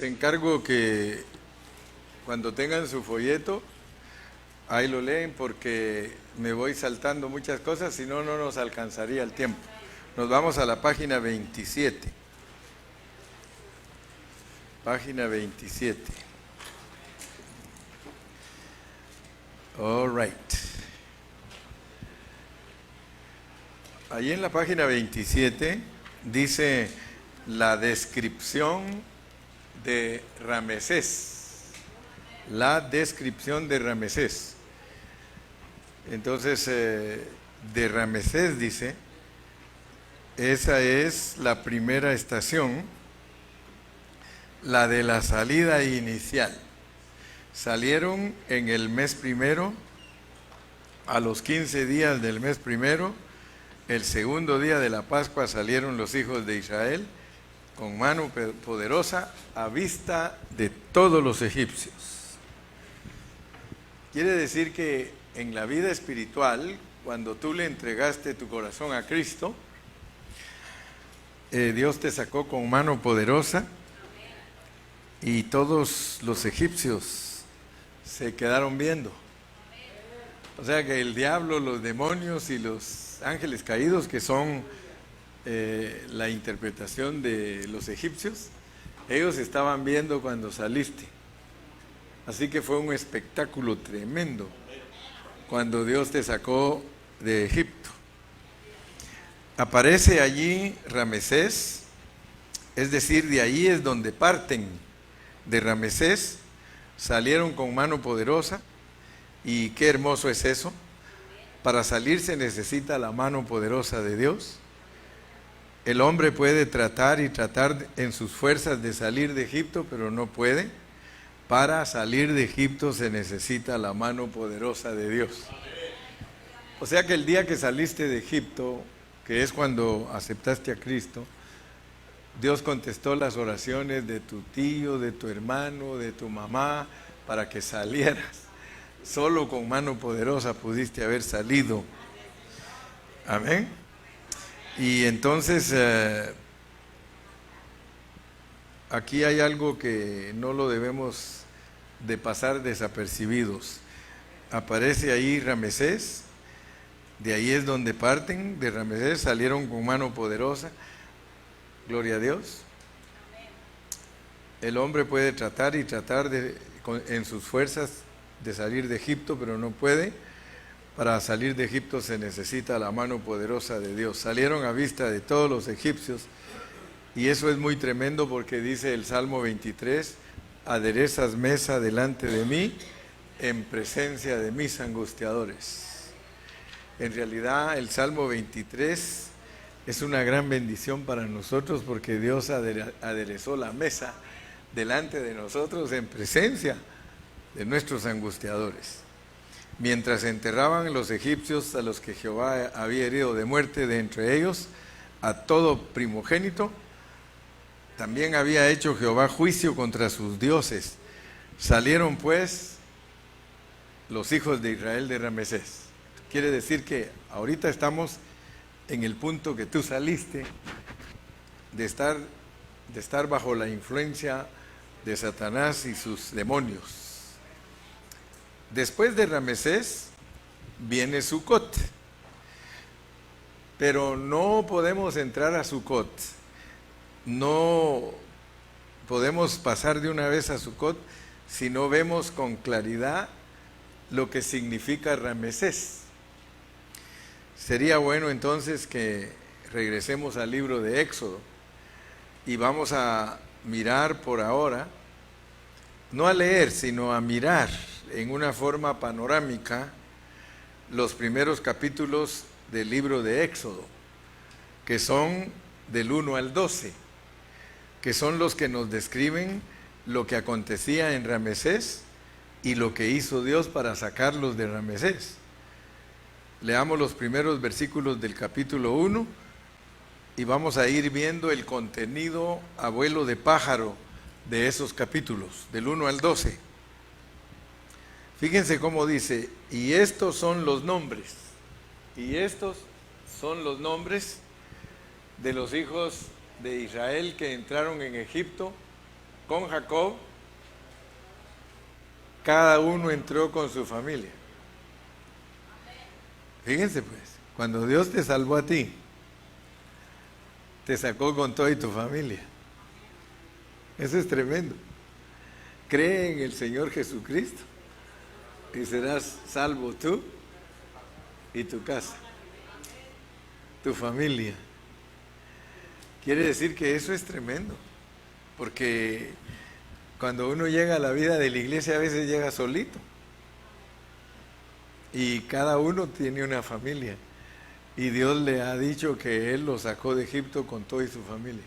Encargo que cuando tengan su folleto, ahí lo leen porque me voy saltando muchas cosas, si no, no nos alcanzaría el tiempo. Nos vamos a la página 27. Página 27. All right. Allí en la página 27 dice la descripción de Ramesés. La descripción de Ramesés. Entonces, de Ramesés dice, esa es la primera estación, la de la salida inicial. Salieron en el mes primero, a los 15 días del mes primero, el segundo día de la Pascua salieron los hijos de Israel con mano poderosa a vista de todos los egipcios. Quiere decir que en la vida espiritual, cuando tú le entregaste tu corazón a Cristo, Dios te sacó con mano poderosa y todos los egipcios se quedaron viendo. O sea que el diablo, los demonios y los ángeles caídos, que son la interpretación de los egipcios, ellos estaban viendo cuando saliste. Así que fue un espectáculo tremendo cuando Dios te sacó de Egipto. Aparece allí Ramesés, es decir, de ahí es donde parten. De Ramesés salieron con mano poderosa, y qué hermoso es eso. Para salir se necesita la mano poderosa de Dios. El hombre puede tratar y tratar en sus fuerzas de salir de Egipto, pero no puede. Para salir de Egipto se necesita la mano poderosa de Dios. O sea que el día que saliste de Egipto, que es cuando aceptaste a Cristo, Dios contestó las oraciones de tu tío, de tu hermano, de tu mamá, para que salieras. Solo con mano poderosa pudiste haber salido. Amén. Y entonces, aquí hay algo que no lo debemos de pasar desapercibidos. Aparece ahí Ramesés, de ahí es donde parten, de Ramesés salieron con mano poderosa. Gloria a Dios. El hombre puede tratar y tratar en sus fuerzas de salir de Egipto, pero no puede. Para salir de Egipto se necesita la mano poderosa de Dios. Salieron a vista de todos los egipcios, y eso es muy tremendo porque dice el Salmo 23, aderezas mesa delante de mí en presencia de mis angustiadores. En realidad el Salmo 23 es una gran bendición para nosotros porque Dios aderezó la mesa delante de nosotros en presencia de nuestros angustiadores. Mientras enterraban los egipcios a los que Jehová había herido de muerte de entre ellos, a todo primogénito, también había hecho Jehová juicio contra sus dioses. Salieron pues los hijos de Israel de Ramesés. Quiere decir que ahorita estamos en el punto que tú saliste de estar bajo la influencia de Satanás y sus demonios. Después de Ramesés viene Sucot, pero no podemos entrar a Sucot, no podemos pasar de una vez a Sucot si no vemos con claridad lo que significa Ramesés. Sería bueno entonces que regresemos al libro de Éxodo y vamos a mirar por ahora, no a leer, sino a mirar en una forma panorámica los primeros capítulos del libro de Éxodo, que son del 1 al 12, que son los que nos describen lo que acontecía en Ramesés y lo que hizo Dios para sacarlos de Ramesés. Leamos los primeros versículos del capítulo 1 y vamos a ir viendo el contenido a vuelo de pájaro de esos capítulos, del 1 al 12. Fíjense cómo dice, y estos son los nombres, de los hijos de Israel que entraron en Egipto con Jacob, cada uno entró con su familia. Fíjense pues, cuando Dios te salvó a ti, te sacó con toda y tu familia. Eso es tremendo. Cree en el Señor Jesucristo y serás salvo tú y tu casa, tu familia. Quiere decir que eso es tremendo, porque cuando uno llega a la vida de la iglesia a veces llega solito y cada uno tiene una familia y Dios le ha dicho que Él lo sacó de Egipto con toda y su familia.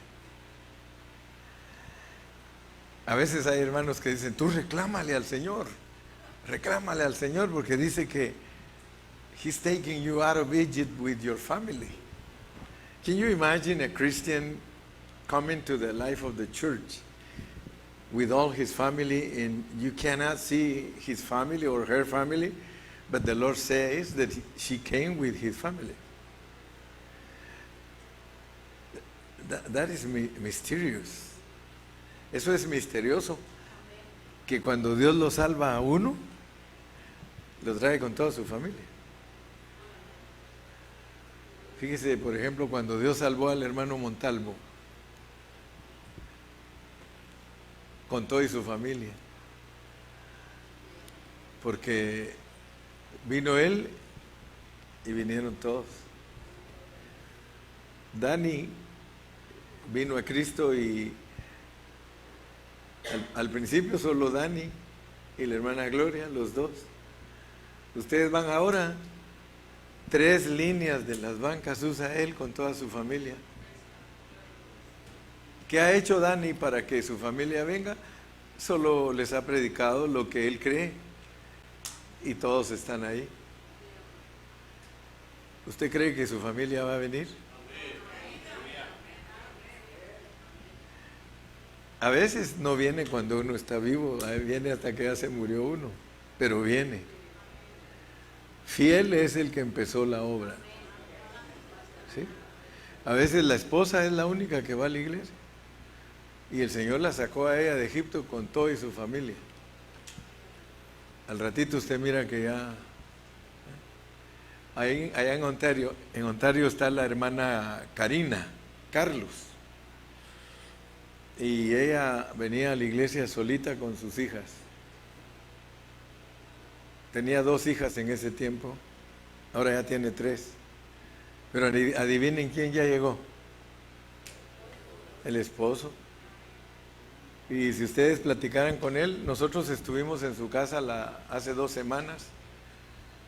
A veces hay hermanos que dicen, tú reclámale al Señor porque dice que He's taking you out of Egypt with your family. Can you imagine a Christian coming to the life of the church with all his family and you cannot see his family or her family, but the Lord says that she came with his family? That is mysterious. Eso es misterioso, que cuando Dios lo salva a uno, lo trae con toda su familia. Fíjese, por ejemplo, cuando Dios salvó al hermano Montalvo, con toda y su familia, porque vino él y vinieron todos. Dani vino a Cristo y al principio solo Dani y la hermana Gloria, los dos. Ustedes van ahora, 3 líneas de las bancas usa él con toda su familia. ¿Qué ha hecho Dani para que su familia venga? Solo les ha predicado lo que él cree y todos están ahí. ¿Usted cree que su familia va a venir? A veces no viene cuando uno está vivo, viene hasta que ya se murió uno, pero viene. Fiel es el que empezó la obra. ¿Sí? A veces la esposa es la única que va a la iglesia y el Señor la sacó a ella de Egipto con todo y su familia. Al ratito usted mira que ya... Allá en Ontario está la hermana Karina, Carlos. Y ella venía a la iglesia solita con sus hijas. Tenía 2 hijas en ese tiempo, ahora ya tiene 3. Pero adivinen quién ya llegó. El esposo. Y si ustedes platicaran con él, nosotros estuvimos en su casa hace 2 semanas,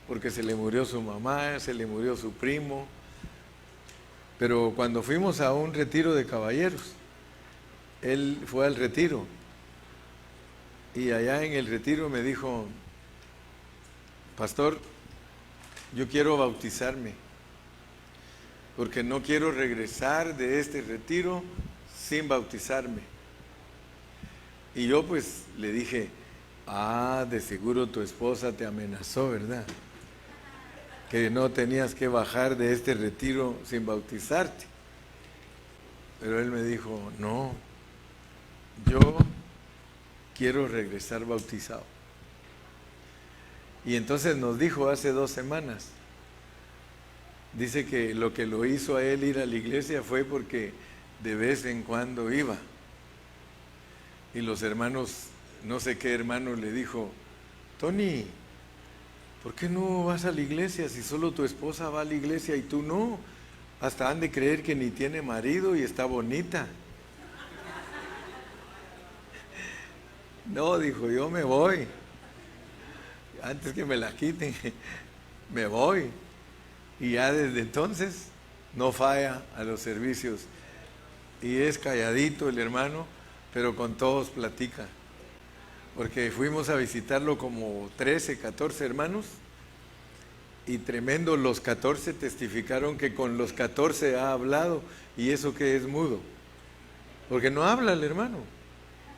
porque se le murió su mamá, se le murió su primo. Pero cuando fuimos a un retiro de caballeros, él fue al retiro y allá en el retiro me dijo, pastor, yo quiero bautizarme porque no quiero regresar de este retiro sin bautizarme. Y yo pues le dije, de seguro tu esposa te amenazó, ¿verdad? Que no tenías que bajar de este retiro sin bautizarte. Pero él me dijo, no, yo quiero regresar bautizado. Y entonces nos dijo hace 2 semanas, dice que lo que lo hizo a él ir a la iglesia fue porque de vez en cuando iba. Y los hermanos, no sé qué hermano le dijo, Tony, ¿por qué no vas a la iglesia si solo tu esposa va a la iglesia y tú no? Hasta han de creer que ni tiene marido y está bonita. No, dijo, yo me voy. Antes que me la quiten, me voy. Y ya desde entonces no falla a los servicios. Y es calladito el hermano, pero con todos platica. Porque fuimos a visitarlo como 13, 14 hermanos. Y tremendo, los 14 testificaron que con los 14 ha hablado. Y eso que es mudo. Porque no habla el hermano,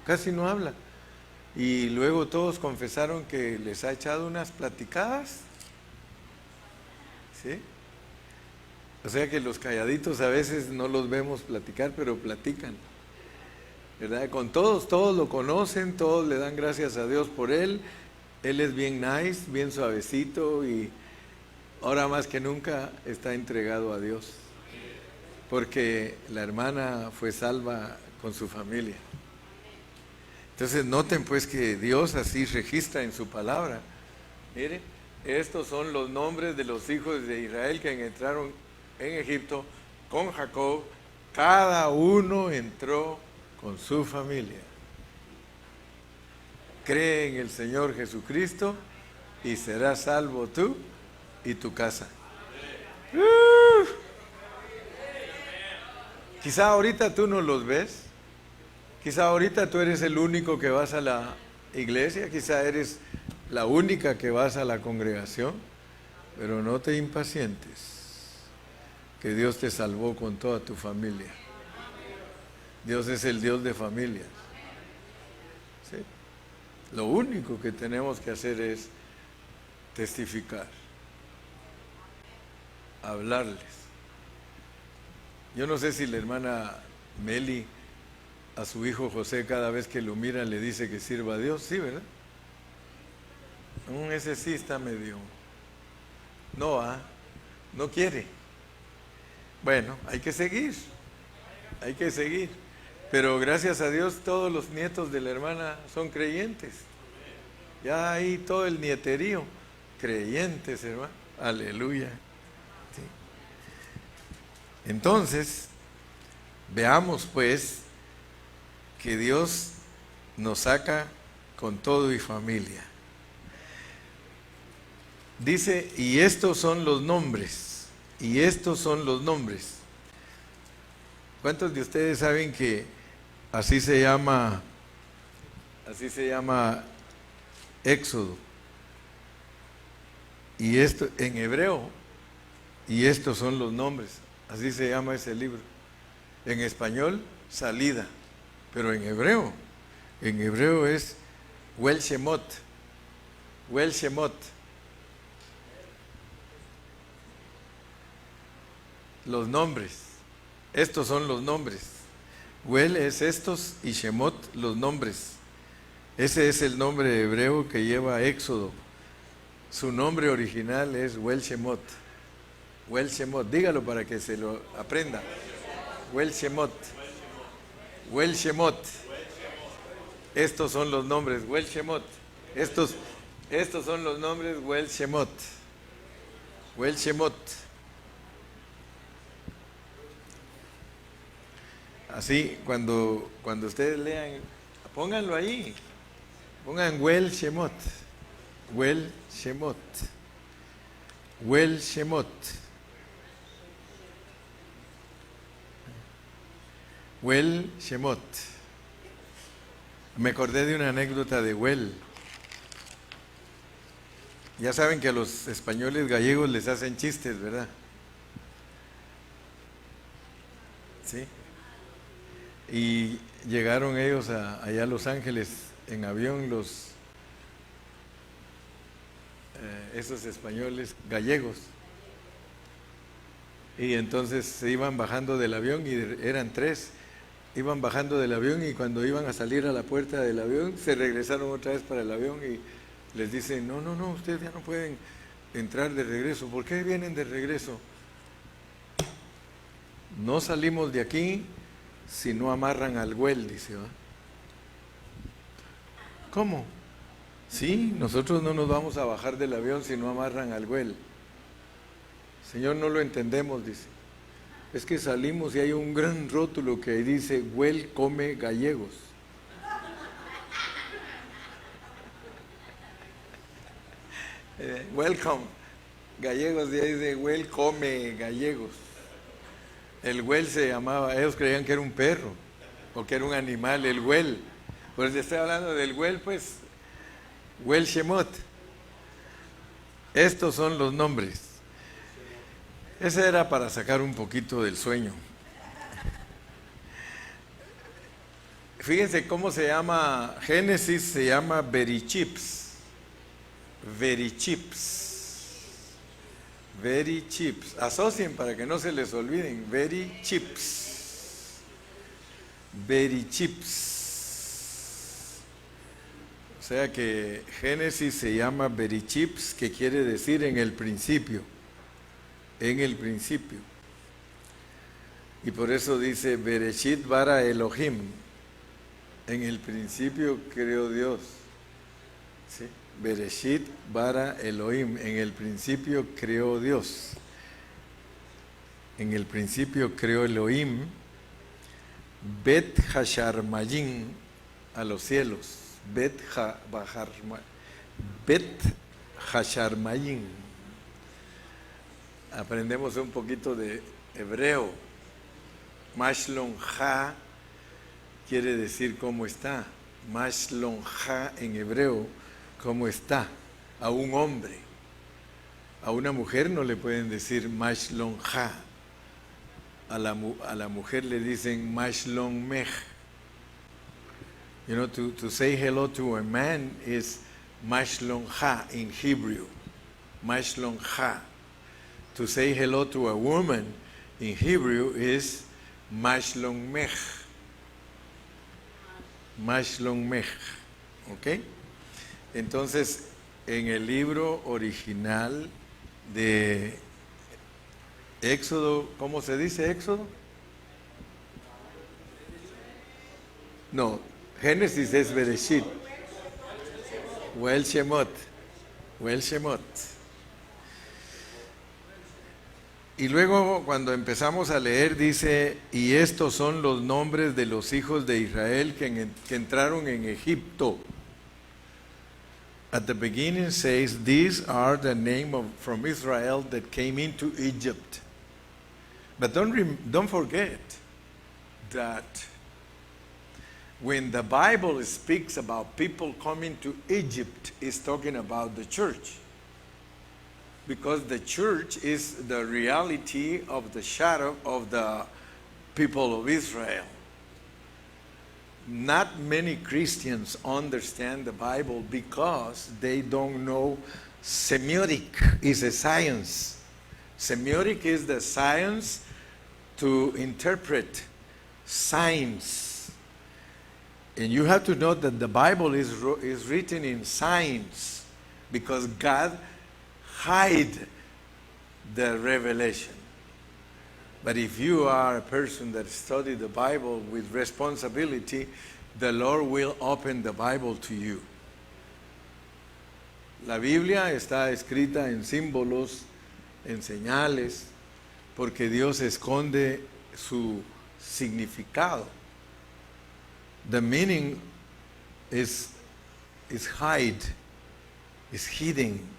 casi no habla. Y luego todos confesaron que les ha echado unas platicadas. ¿Sí? O sea que los calladitos a veces no los vemos platicar, pero platican. ¿verdad? Con todos, todos lo conocen, todos le dan gracias a Dios por él. Él es bien nice, bien suavecito y ahora más que nunca está entregado a Dios. Porque la hermana fue salva con su familia. Entonces noten pues que Dios así registra en su palabra. Miren, estos son los nombres de los hijos de Israel que entraron en Egipto con Jacob. Cada uno entró con su familia. Cree en el Señor Jesucristo y serás salvo tú y tu casa. Quizá ahorita tú no los ves. Quizá ahorita tú eres el único que vas a la iglesia. Quizá eres la única que vas a la congregación. Pero no te impacientes, que Dios te salvó con toda tu familia. Dios es el Dios de familias. ¿Sí? Lo único que tenemos que hacer es testificar, hablarles. Yo no sé si la hermana Meli a su hijo José cada vez que lo mira le dice que sirva a Dios, sí, ¿verdad? Ese sí está medio... no quiere. Bueno, hay que seguir. Pero gracias a Dios todos los nietos de la hermana son creyentes. Ya ahí todo el nieterío, creyentes, hermano. Aleluya. Sí. Entonces, veamos pues que Dios nos saca con todo y familia. Dice, y estos son los nombres. ¿Cuántos de ustedes saben que así se llama Éxodo? Y esto en hebreo, y estos son los nombres. Así se llama ese libro. En español, salida. Pero en hebreo es Wel Shemot. Los nombres. Estos son los nombres. Wel es estos y Shemot los nombres. Ese es el nombre hebreo que lleva Éxodo. Su nombre original es Wel Shemot. Dígalo para que se lo aprenda. Wel Shemot. Estos son los nombres, Wel Shemot. Estos son los nombres, Wel Shemot. Así, cuando ustedes lean, pónganlo ahí. Pongan Wel Shemot. Me acordé de una anécdota de Wel. Ya saben que a los españoles gallegos les hacen chistes, ¿verdad? Sí. Y llegaron ellos allá a Los Ángeles en avión, esos españoles gallegos. Y entonces se iban bajando del avión y eran 3. Iban bajando del avión y cuando iban a salir a la puerta del avión se regresaron otra vez para el avión y les dicen, no, ustedes ya no pueden entrar de regreso. ¿Por qué vienen de regreso? No salimos de aquí si no amarran al Wel, dice, ¿va? ¿Cómo? Sí, nosotros no nos vamos a bajar del avión si no amarran al Wel. Señor, no lo entendemos, dice. Es que salimos y hay un gran rótulo que dice, Wel come gallegos. Welcome, gallegos, y ahí dice, Wel come gallegos. El Wel se llamaba, ellos creían que era un perro, o que era un animal, el Wel. Pues le estoy hablando del Wel, pues, Wel Shemot. Estos son los nombres. Ese era para sacar un poquito del sueño. Fíjense cómo se llama, Génesis se llama Verichips. Asocien para que no se les olviden, Verichips. Berichips. O sea que Génesis se llama Berichips, que quiere decir en el principio. En el principio. Y por eso dice Bereshit bara Elohim. En el principio creó Dios. ¿Sí? Bereshit bara Elohim. En el principio creó Dios. En el principio creó Elohim. Bet Hasharmayim, a los cielos. Bet Hasharmayim. Aprendemos un poquito de hebreo. Mashlon Ha quiere decir cómo está. Mashlon Ha en hebreo, cómo está. A un hombre. A una mujer no le pueden decir Mashlon Ha. A la mujer le dicen Mashlon Mech. You know, to say hello to a man is Mashlon Ha in Hebrew. Mashlon Ha. To say hello to a woman in Hebrew is Mashlon Mech. Mashlon Mech. ¿Ok? Entonces, en el libro original de Éxodo, ¿cómo se dice Éxodo? No, Génesis es Bereshit. Wel Shemot. Wel Shemot. Y luego cuando empezamos a leer dice, y estos son los nombres de los hijos de Israel que entraron en Egipto. At the beginning says, these are the name from Israel that came into Egypt. But don't forget that when the Bible speaks about people coming to Egypt, it's talking about the church. Because the church is the reality of the shadow of the people of Israel. Not many Christians understand the Bible because they don't know semiotic is a science. Semiotic is the science to interpret signs. And you have to know that the Bible is written in signs because God hide the revelation. But if you are a person that studies the Bible with responsibility, the Lord will open the Bible to you. La Biblia está escrita en símbolos, en señales, porque Dios esconde su significado. The meaning is hide, is hidden.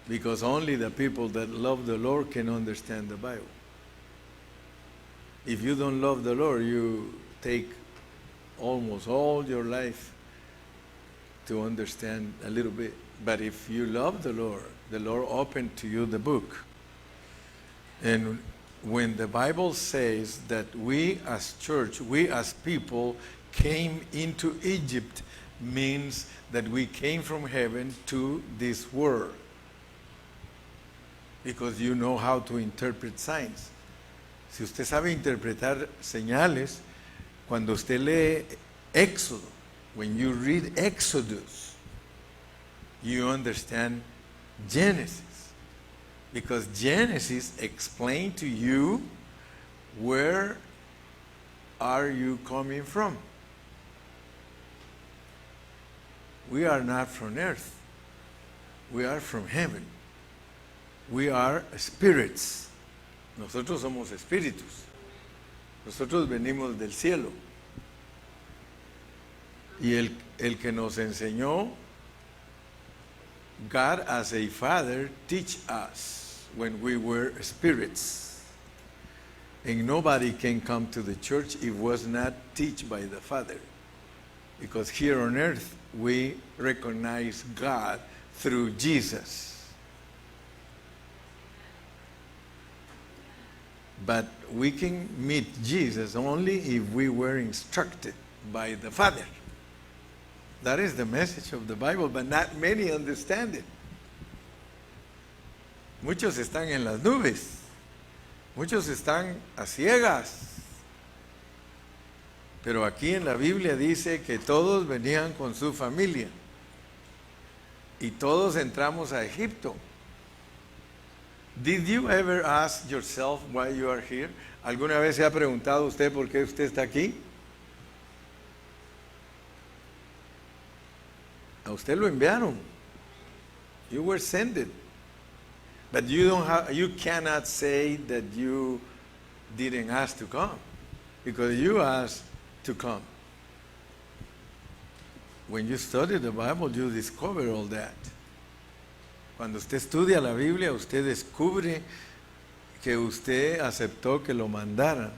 Because only the people that love the Lord can understand the Bible. If you don't love the Lord, you take almost all your life to understand a little bit. But if you love the Lord opened to you the book. And when the Bible says that we as church, we as people came into Egypt, means that we came from heaven to this world. Because you know how to interpret signs. Si usted sabe interpretar señales, cuando usted lee Éxodo, when you read Exodus, you understand Genesis. Because Genesis explains to you where are you coming from. We are not from earth. We are from heaven. We are spirits. Nosotros somos espíritus. Nosotros venimos del cielo. Y el que nos enseñó, God as a father teach us when we were spirits. And nobody can come to the church if was not taught by the Father. Because here on earth we recognize God through Jesus. But we can meet Jesus only if we were instructed by the Father. That is the message of the Bible, but not many understand it. Muchos están en las nubes. Muchos están a ciegas. Pero aquí en la Biblia dice que todos venían con su familia y todos entramos a Egipto. Did you ever ask yourself why you are here? ¿Alguna vez se ha preguntado usted por qué usted está aquí? A usted lo enviaron. You were sent. But you cannot say that you didn't ask to come, because you asked to come. When you study the Bible, you discover all that. Cuando usted estudia la Biblia, usted descubre que usted aceptó que lo mandaran,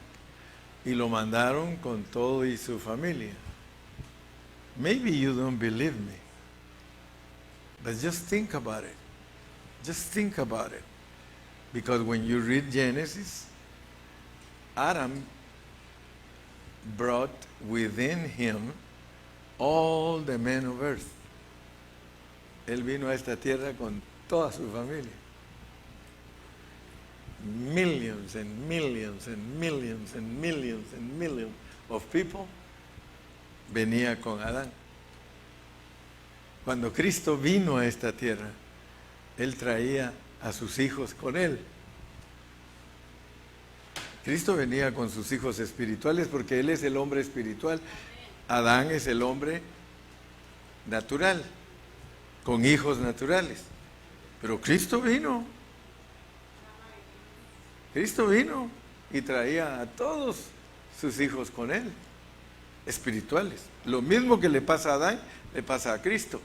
y lo mandaron con todo y su familia. Maybe you don't believe me, but just think about it. Just think about it. Because when you read Genesis, Adam brought within him all the men of earth. Él vino a esta tierra con toda su familia. Millions and millions and millions and millions and millions of people venía con Adán. Cuando Cristo vino a esta tierra, Él traía a sus hijos con Él. Cristo venía con sus hijos espirituales porque Él es el hombre espiritual. Adán es el hombre natural, con hijos naturales. Pero Cristo vino. Cristo vino y traía a todos sus hijos con Él, espirituales. Lo mismo que le pasa a Adán, le pasa a Cristo.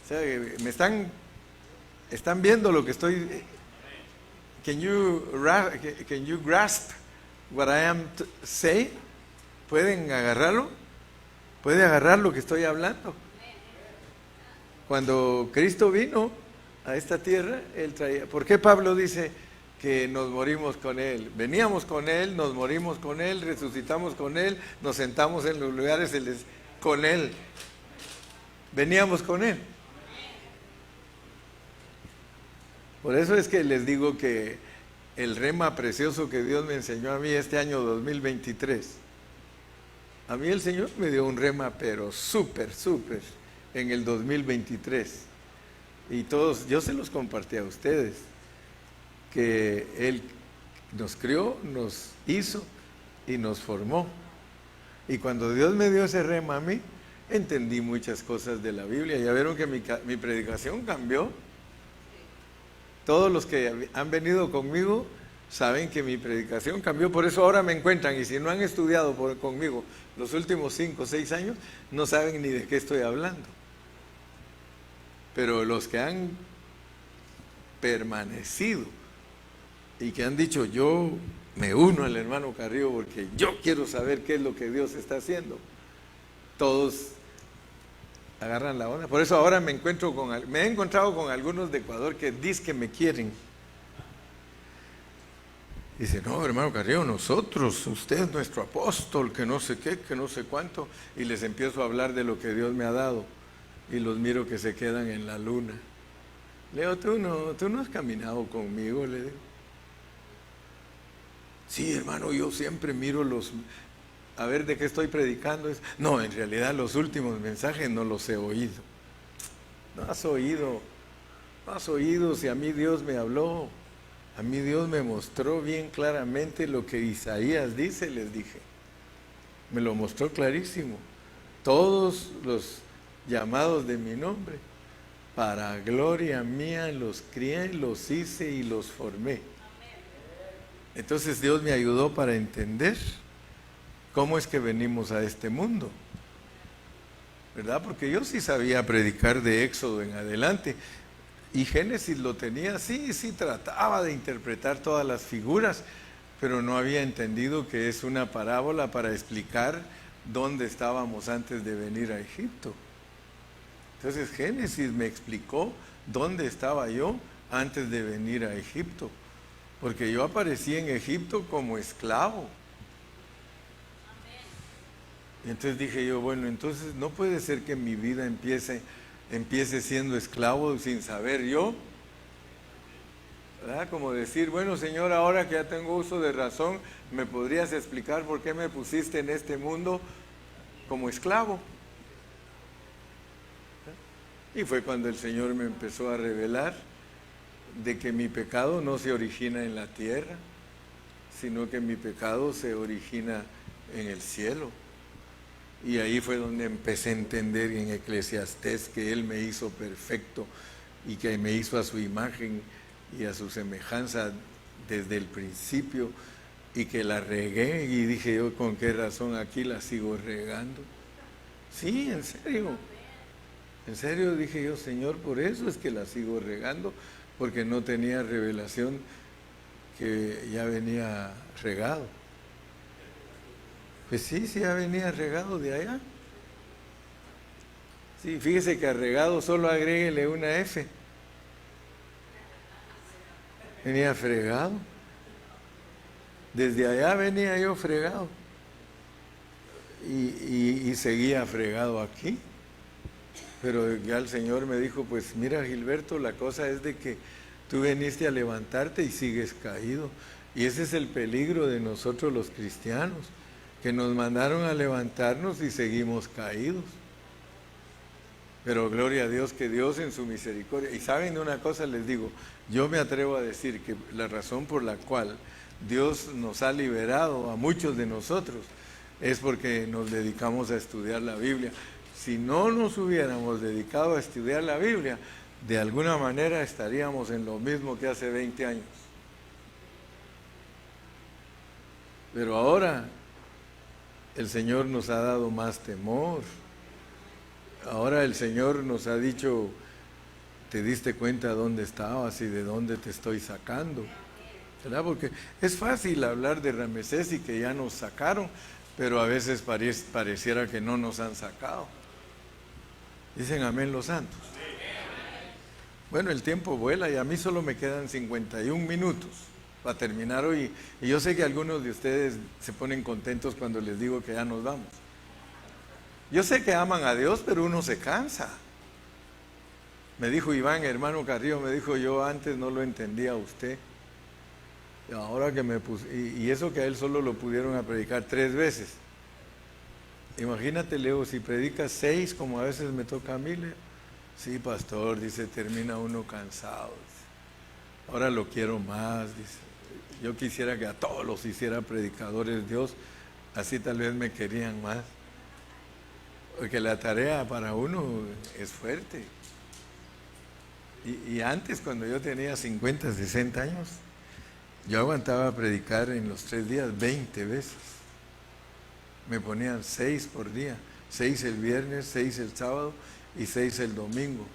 O sea, están viendo lo que estoy. Can you grasp what I am saying? ¿Pueden agarrarlo? ¿Puede agarrar lo que estoy hablando? Cuando Cristo vino a esta tierra, Él traía. ¿Por qué Pablo dice que nos morimos con Él? Veníamos con Él, nos morimos con Él, resucitamos con Él, nos sentamos en los lugares con Él. Veníamos con Él. Por eso es que les digo que el rema precioso que Dios me enseñó a mí este año 2023, a mí el Señor me dio un rema pero súper en el 2023, y todos, yo se los compartí a ustedes, que Él nos crió, nos hizo y nos formó. Y cuando Dios me dio ese rema a mí, entendí muchas cosas de la Biblia. Ya vieron que mi predicación cambió. Todos los que han venido conmigo saben que mi predicación cambió, por eso ahora me encuentran, y si no han estudiado conmigo los últimos 5 o 6 años, no saben ni de qué estoy hablando. Pero los que han permanecido y que han dicho, yo me uno al hermano Carrillo porque yo quiero saber qué es lo que Dios está haciendo, todos agarran la onda. Por eso ahora me he encontrado con algunos de Ecuador que dicen que me quieren. Dice, no, hermano Carrillo, nosotros, usted es nuestro apóstol, que no sé qué, que no sé cuánto. Y les empiezo a hablar de lo que Dios me ha dado. Y los miro que se quedan en la luna. Le digo, tú no has caminado conmigo, le digo. Sí, hermano, yo siempre miro a ver de qué estoy predicando. No, en realidad los últimos mensajes no los he oído. No has oído si a mí Dios me habló. A mí Dios me mostró bien claramente lo que Isaías dice, les dije. Me lo mostró clarísimo. Todos los llamados de mi nombre, para gloria mía los crié, los hice y los formé. Entonces Dios me ayudó para entender cómo es que venimos a este mundo, ¿verdad? Porque yo sí sabía predicar de Éxodo en adelante, y Génesis lo tenía, sí trataba de interpretar todas las figuras, pero no había entendido que es una parábola para explicar dónde estábamos antes de venir a Egipto. Entonces Génesis me explicó dónde estaba yo antes de venir a Egipto, porque yo aparecí en Egipto como esclavo. Y entonces dije yo, bueno, entonces no puede ser que mi vida empiece siendo esclavo sin saber yo ¿verdad? Como decir, bueno, Señor, ahora que ya tengo uso de razón, ¿me podrías explicar por qué me pusiste en este mundo como esclavo? Y fue cuando el Señor me empezó a revelar de que mi pecado no se origina en la tierra, sino que mi pecado se origina en el cielo. Y ahí fue donde empecé a entender en Eclesiastés que Él me hizo perfecto y que me hizo a su imagen y a su semejanza desde el principio, y que la regué y dije yo, ¿con qué razón aquí la sigo regando? Sí, en serio dije yo, Señor, por eso es que la sigo regando, porque no tenía revelación que ya venía regado. Pues sí, ya venía regado de allá. Sí, fíjese que a regado solo agréguele una F. Venía fregado. Desde allá venía yo fregado. Y seguía fregado aquí. Pero ya el Señor me dijo, pues mira, Gilberto, la cosa es de que tú viniste a levantarte y sigues caído. Y ese es el peligro de nosotros los cristianos, que nos mandaron a levantarnos y seguimos caídos. Pero gloria a Dios, que Dios en su misericordia. Y saben una cosa, les digo, yo me atrevo a decir que la razón por la cual Dios nos ha liberado a muchos de nosotros es porque nos dedicamos a estudiar la Biblia. Si no nos hubiéramos dedicado a estudiar la Biblia, de alguna manera estaríamos en lo mismo que hace 20 años. Pero ahora el Señor nos ha dado más temor. Ahora el Señor nos ha dicho, te diste cuenta dónde estabas y de dónde te estoy sacando, ¿verdad? Porque es fácil hablar de Ramesés y que ya nos sacaron, pero a veces pareciera que no nos han sacado. Dicen amén los santos. Bueno, el tiempo vuela y a mí solo me quedan 51 minutos para terminar hoy. Y yo sé que algunos de ustedes se ponen contentos cuando les digo que ya nos vamos. Yo sé que aman a Dios, pero uno se cansa. Me dijo Iván, hermano Carrillo, me dijo, yo antes no lo entendía a usted. Y ahora que me puse, y eso que a él solo lo pudieron a predicar 3 veces. Imagínate, Leo, si predicas 6, como a veces me toca a mí, Leo. Sí, pastor, dice, termina uno cansado. Dice. Ahora lo quiero más, dice. Yo quisiera que a todos los hiciera predicadores Dios, así tal vez me querían más. Porque la tarea para uno es fuerte. Y antes, cuando yo tenía 50, 60 años, yo aguantaba predicar en los 3 días 20 veces. Me ponían 6 por día, 6 el viernes, 6 el sábado y 6 el domingo.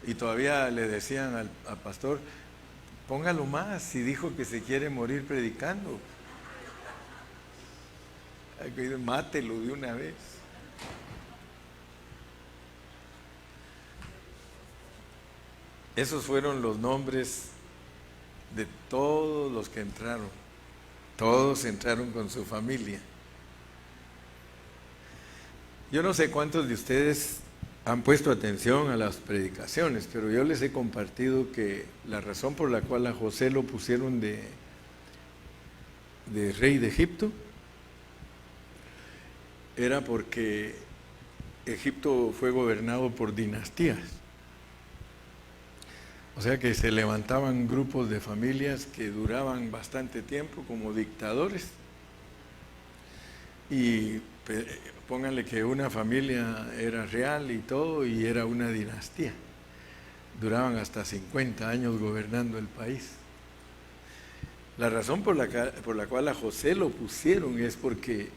Y todavía le decían al pastor, póngalo más, si dijo que se quiere morir predicando. Mátelo de una vez. Esos fueron los nombres de todos los que entraron. Todos entraron con su familia. Yo no sé cuántos de ustedes han puesto atención a las predicaciones, pero yo les he compartido que la razón por la cual a José lo pusieron de rey de Egipto era porque Egipto fue gobernado por dinastías. O sea que se levantaban grupos de familias que duraban bastante tiempo como dictadores. Y pónganle que una familia era real y todo, y era una dinastía. Duraban hasta 50 años gobernando el país. La razón por la cual a José lo pusieron es porque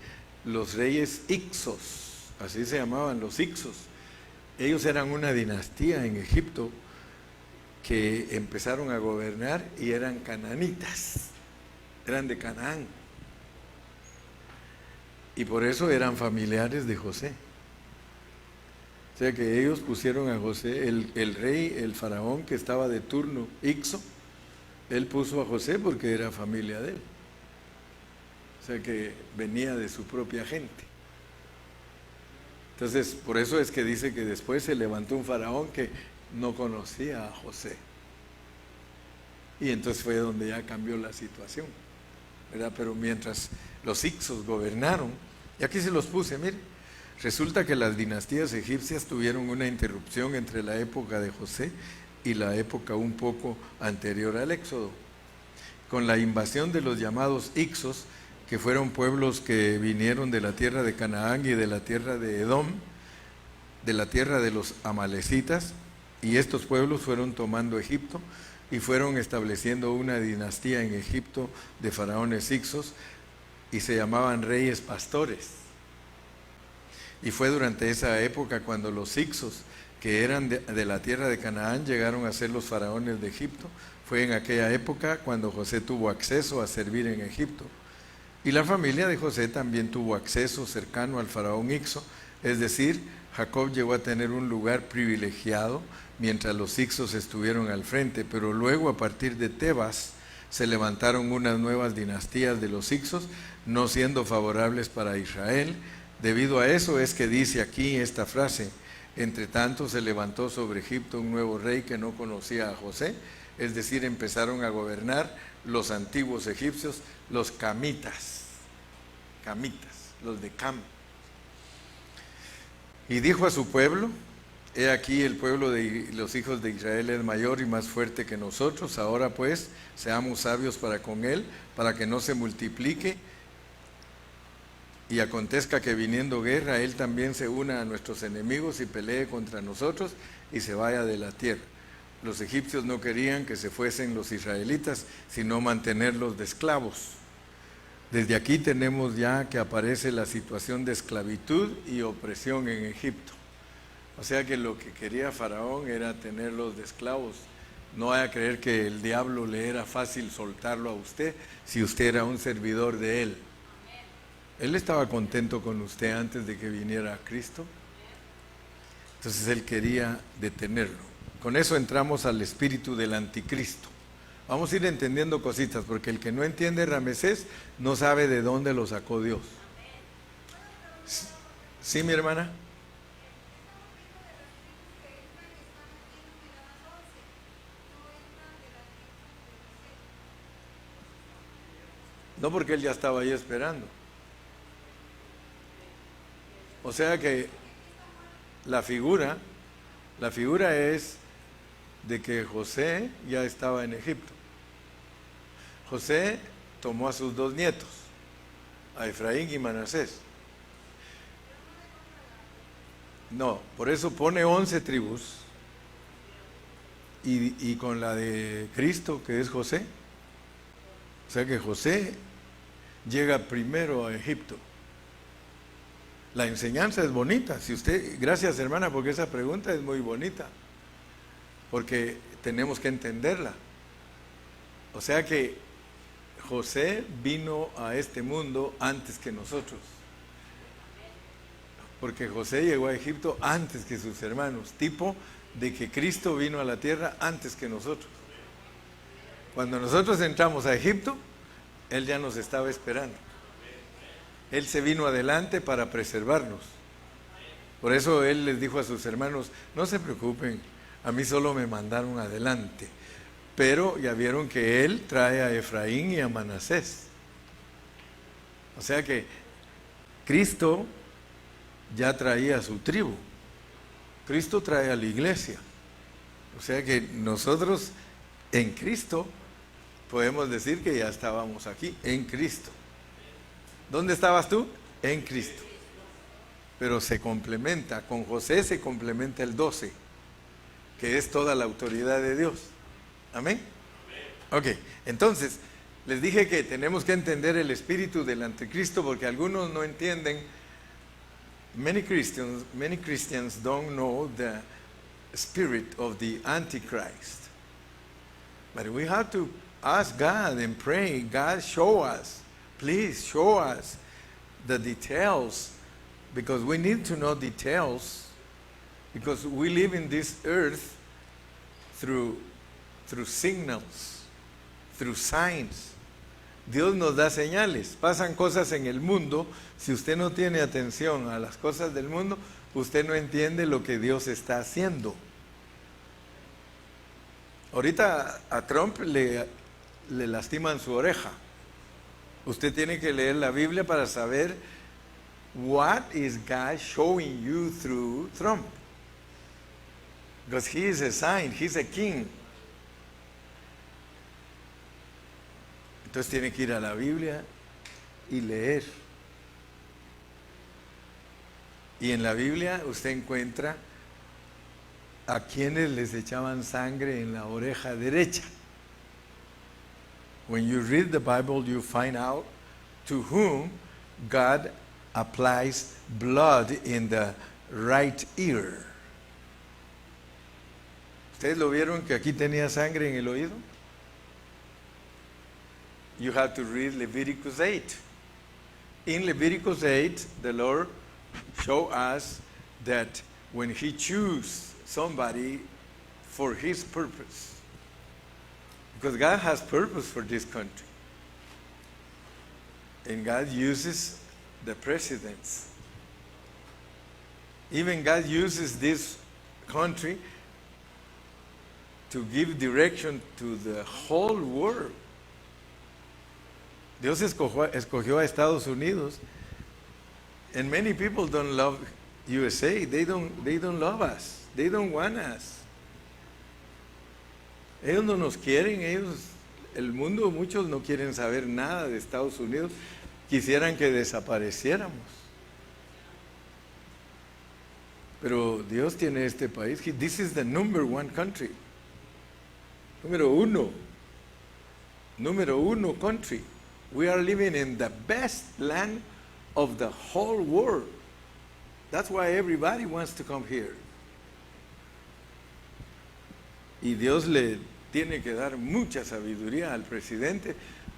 los reyes Ixos, así se llamaban los Ixos, ellos eran una dinastía en Egipto que empezaron a gobernar y eran cananitas, eran de Canaán. Y por eso eran familiares de José. O sea que ellos pusieron a José, el rey, el faraón que estaba de turno, Ixo, él puso a José porque era familia de él. O sea que venía de su propia gente. Entonces, por eso es que dice que después se levantó un faraón que no conocía a José. y entonces fue donde ya cambió la situación, ¿verdad? Pero mientras los Hicsos gobernaron, y aquí se los puse, mire, resulta que las dinastías egipcias tuvieron una interrupción entre la época de José y la época un poco anterior al Éxodo, con la invasión de los llamados Hicsos, que fueron pueblos que vinieron de la tierra de Canaán y de la tierra de Edom, de la tierra de los amalecitas, y estos pueblos fueron tomando Egipto y fueron estableciendo una dinastía en Egipto de faraones Hicsos, y se llamaban reyes pastores. Y fue durante esa época cuando los Hicsos, que eran de la tierra de Canaán, llegaron a ser los faraones de Egipto. Fue en aquella época cuando José tuvo acceso a servir en Egipto. Y la familia de José también tuvo acceso cercano al faraón Hicso, es decir, Jacob llegó a tener un lugar privilegiado mientras los Hicsos estuvieron al frente, pero luego a partir de Tebas se levantaron unas nuevas dinastías de los Hicsos, no siendo favorables para Israel. Debido a eso es que dice aquí esta frase: entre tanto se levantó sobre Egipto un nuevo rey que no conocía a José, es decir, empezaron a gobernar los antiguos egipcios, los camitas, los de Cam. Y dijo a su pueblo: he aquí el pueblo de los hijos de Israel es mayor y más fuerte que nosotros, ahora pues seamos sabios para con él, para que no se multiplique y acontezca que viniendo guerra, él también se una a nuestros enemigos y pelee contra nosotros y se vaya de la tierra. Los egipcios no querían que se fuesen los israelitas, sino mantenerlos de esclavos. Desde aquí tenemos ya que aparece la situación de esclavitud y opresión en Egipto. O sea que lo que quería Faraón era tenerlos de esclavos. No vaya a creer que el diablo le era fácil soltarlo a usted si usted era un servidor de él. Él estaba contento con usted antes de que viniera a Cristo. Entonces él quería detenerlo. Con eso entramos al espíritu del anticristo. Vamos a ir entendiendo cositas, porque el que no entiende Ramesés no sabe de dónde lo sacó Dios. ¿Sí, mi hermana? No, porque él ya estaba ahí esperando. O sea que la figura es de que José ya estaba en Egipto. José tomó a sus dos nietos, a Efraín y Manasés. No, por eso pone 11 tribus y con la de Cristo, que es José. O sea que José llega primero a Egipto. La enseñanza es bonita. Si usted, gracias hermana, porque esa pregunta es muy bonita, porque tenemos que entenderla. O sea que José vino a este mundo antes que nosotros, porque José llegó a Egipto antes que sus hermanos, tipo de que Cristo vino a la tierra antes que nosotros. Cuando nosotros entramos a Egipto, Él ya nos estaba esperando. Él se vino adelante para preservarnos. Por eso Él les dijo a sus hermanos: no se preocupen, a mí solo me mandaron adelante. Pero ya vieron que Él trae a Efraín y a Manasés. O sea que Cristo ya traía a su tribu. Cristo trae a la iglesia. O sea que nosotros en Cristo podemos decir que ya estábamos aquí, en Cristo. ¿Dónde estabas tú? En Cristo. Pero se complementa, con José se complementa el 12, que es toda la autoridad de Dios. ¿Amén? Ok, entonces, les dije que tenemos que entender el espíritu del anticristo, porque algunos no entienden. Many Christians don't know the spirit of the Antichrist. But we have to ask God and pray, God, show us. Please show us the details, because we need to know details, because we live in this earth through signals, through signs. Dios nos da señales. Pasan cosas en el mundo. Si usted no tiene atención a las cosas del mundo, usted no entiende lo que Dios está haciendo. Ahorita a Trump le lastiman su oreja. Usted tiene que leer la Biblia para saber what is God showing you through Trump. Because he is a sign, he's a king. Entonces tiene que ir a la Biblia y leer. Y en la Biblia usted encuentra a quienes les echaban sangre en la oreja derecha. When you read the Bible, you find out to whom God applies blood in the right ear. ¿Ustedes lo vieron que aquí tenía sangre en el oído? You have to read Leviticus 8. In Leviticus 8, the Lord showed us that when He chooses somebody for His purpose, because God has purpose for this country, and God uses the presidents. Even God uses this country to give direction to the whole world. Dios escogió a Estados Unidos, and many people don't love USA. They don't love us. They don't want us. Ellos no nos quieren. El mundo, muchos no quieren saber nada de Estados Unidos. Quisieran que desapareciéramos. Pero Dios tiene este país. This is the number one country. Número uno country. We are living in the best land of the whole world. That's why everybody wants to come here. Y Dios le tiene que dar mucha sabiduría al presidente,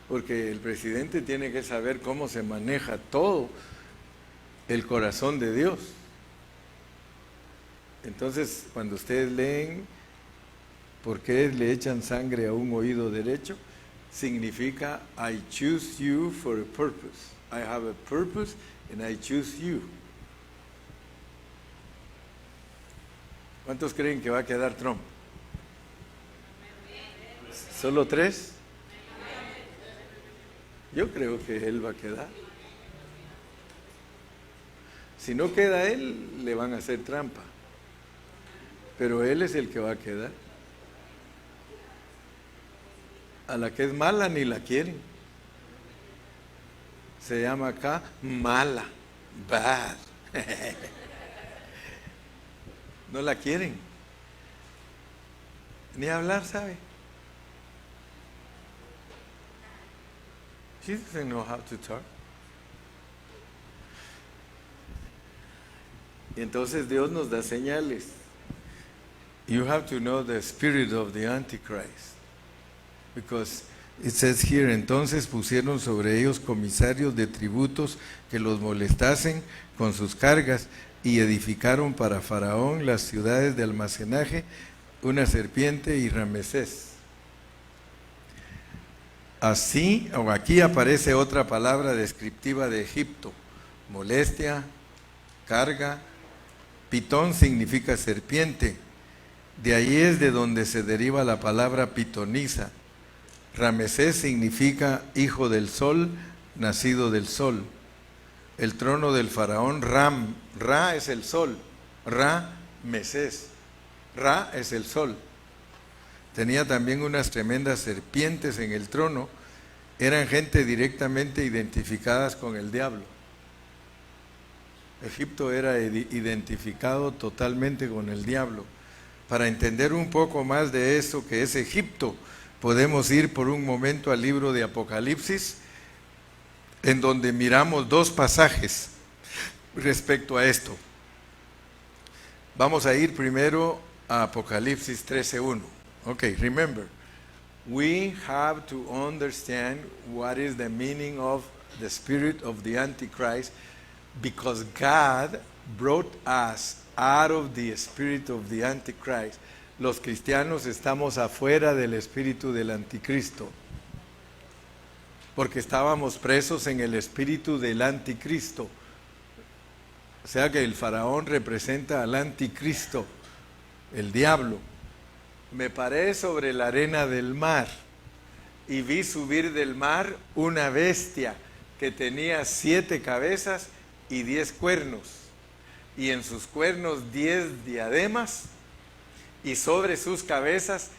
porque el presidente tiene que saber cómo se maneja todo el corazón de Dios. Entonces, cuando ustedes leen por qué le echan sangre a un oído derecho, significa I choose you for a purpose. I have a purpose and I choose you. ¿Cuántos creen que va a quedar Trump? ¿Solo 3? Yo creo que él va a quedar. Si no queda él, le van a hacer trampa. Pero él es el que va a quedar. A la que es mala ni la quieren. Se llama acá mala, bad. No la quieren. Ni hablar sabe. She doesn't know how to talk. Y entonces Dios nos da señales. You have to know the spirit of the Antichrist. Because it says here, entonces pusieron sobre ellos comisarios de tributos que los molestasen con sus cargas y edificaron para Faraón las ciudades de almacenaje, una serpiente y Ramesés. Así, o aquí aparece otra palabra descriptiva de Egipto: molestia, carga. Pitón significa serpiente. De ahí es de donde se deriva la palabra pitonisa. Ramesés significa hijo del sol, nacido del sol. El trono del faraón, Ra es el sol, Mesés, Ra es el sol. Tenía también unas tremendas serpientes en el trono. Eran gente directamente identificadas con el diablo. Egipto era identificado totalmente con el diablo. Para entender un poco más de eso que es Egipto, podemos ir por un momento al libro de Apocalipsis, en donde miramos 2 pasajes respecto a esto. Vamos a ir primero a Apocalipsis 13:1. Okay, remember, we have to understand what is the meaning of the spirit of the Antichrist, because God brought us out of the spirit of the Antichrist. Los cristianos estamos afuera del espíritu del anticristo, porque estábamos presos en el espíritu del anticristo. O sea que el faraón representa al anticristo, el diablo. me paré sobre la arena del mar y vi subir del mar una bestia que tenía 7 cabezas y 10 cuernos, y en sus cuernos 10 diademas, y sobre sus cabezas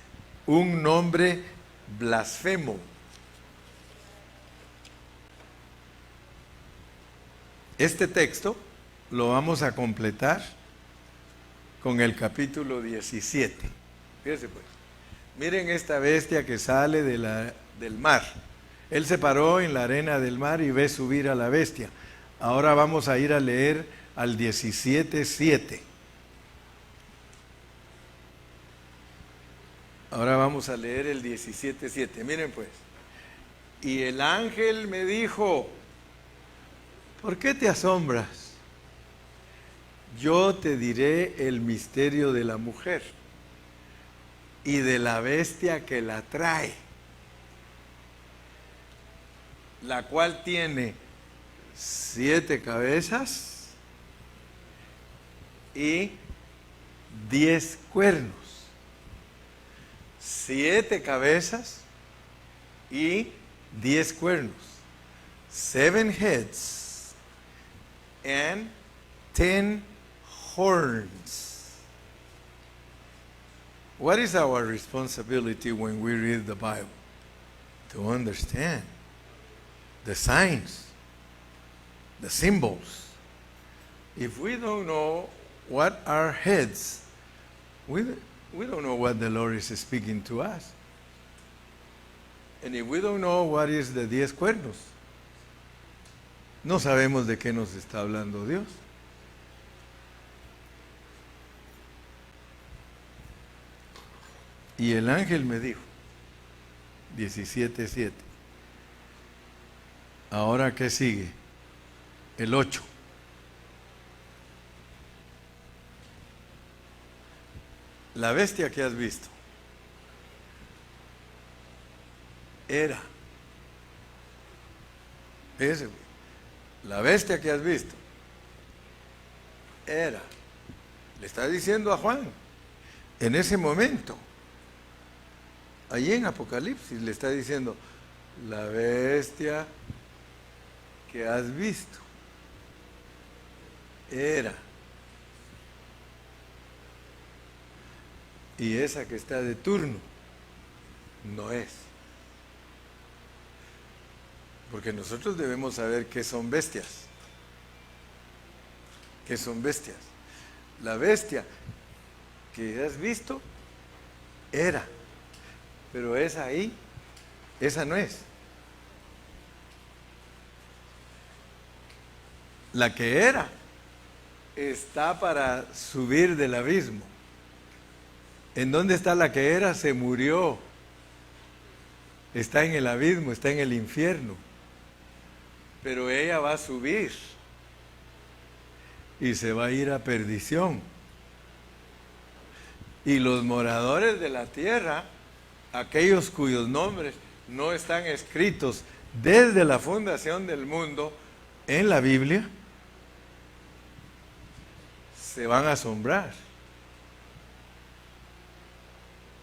un nombre blasfemo. Este texto lo vamos a completar con el capítulo 17. Fíjense pues. Miren esta bestia que sale del mar. Él se paró en la arena del mar y ve subir a la bestia. Ahora vamos a ir a leer al 17:7. Ahora vamos a leer el 17:7. Miren pues. Y el ángel me dijo: ¿por qué te asombras? Yo te diré el misterio de la mujer y de la bestia que la trae, la cual tiene 7 cabezas y 10 cuernos. 7 cabezas y 10 cuernos. 7 heads and 10 horns. What is our responsibility when we read the Bible? To understand the signs, the symbols. If we don't know what are heads, we don't know what the Lord is speaking to us. And if we don't know what is the 10 cuernos, no sabemos de qué nos está hablando Dios. Y el ángel me dijo, 17:7. Ahora, ¿qué sigue? El 8. La bestia que has visto era, la bestia que has visto era, le está diciendo a Juan, en ese momento, allí en Apocalipsis le está diciendo, la bestia que has visto era, y esa que está de turno no es. Porque nosotros debemos saber qué son bestias. ¿Qué son bestias? La bestia que has visto era, pero esa ahí, esa no es. La que era está para subir del abismo. ¿En dónde está la que era? Se murió. Está en el abismo, está en el infierno. Pero ella va a subir y se va a ir a perdición. Y los moradores de la tierra, aquellos cuyos nombres no están escritos desde la fundación del mundo en la Biblia, se van a asombrar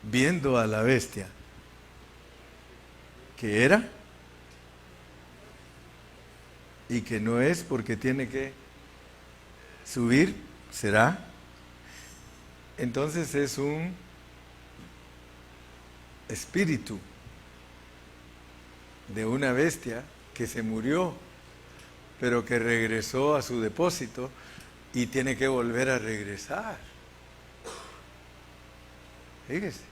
viendo a la bestia que era y que no es, porque tiene que subir, será. Entonces es un espíritu de una bestia que se murió, pero que regresó a su depósito y tiene que volver a regresar. Fíjese,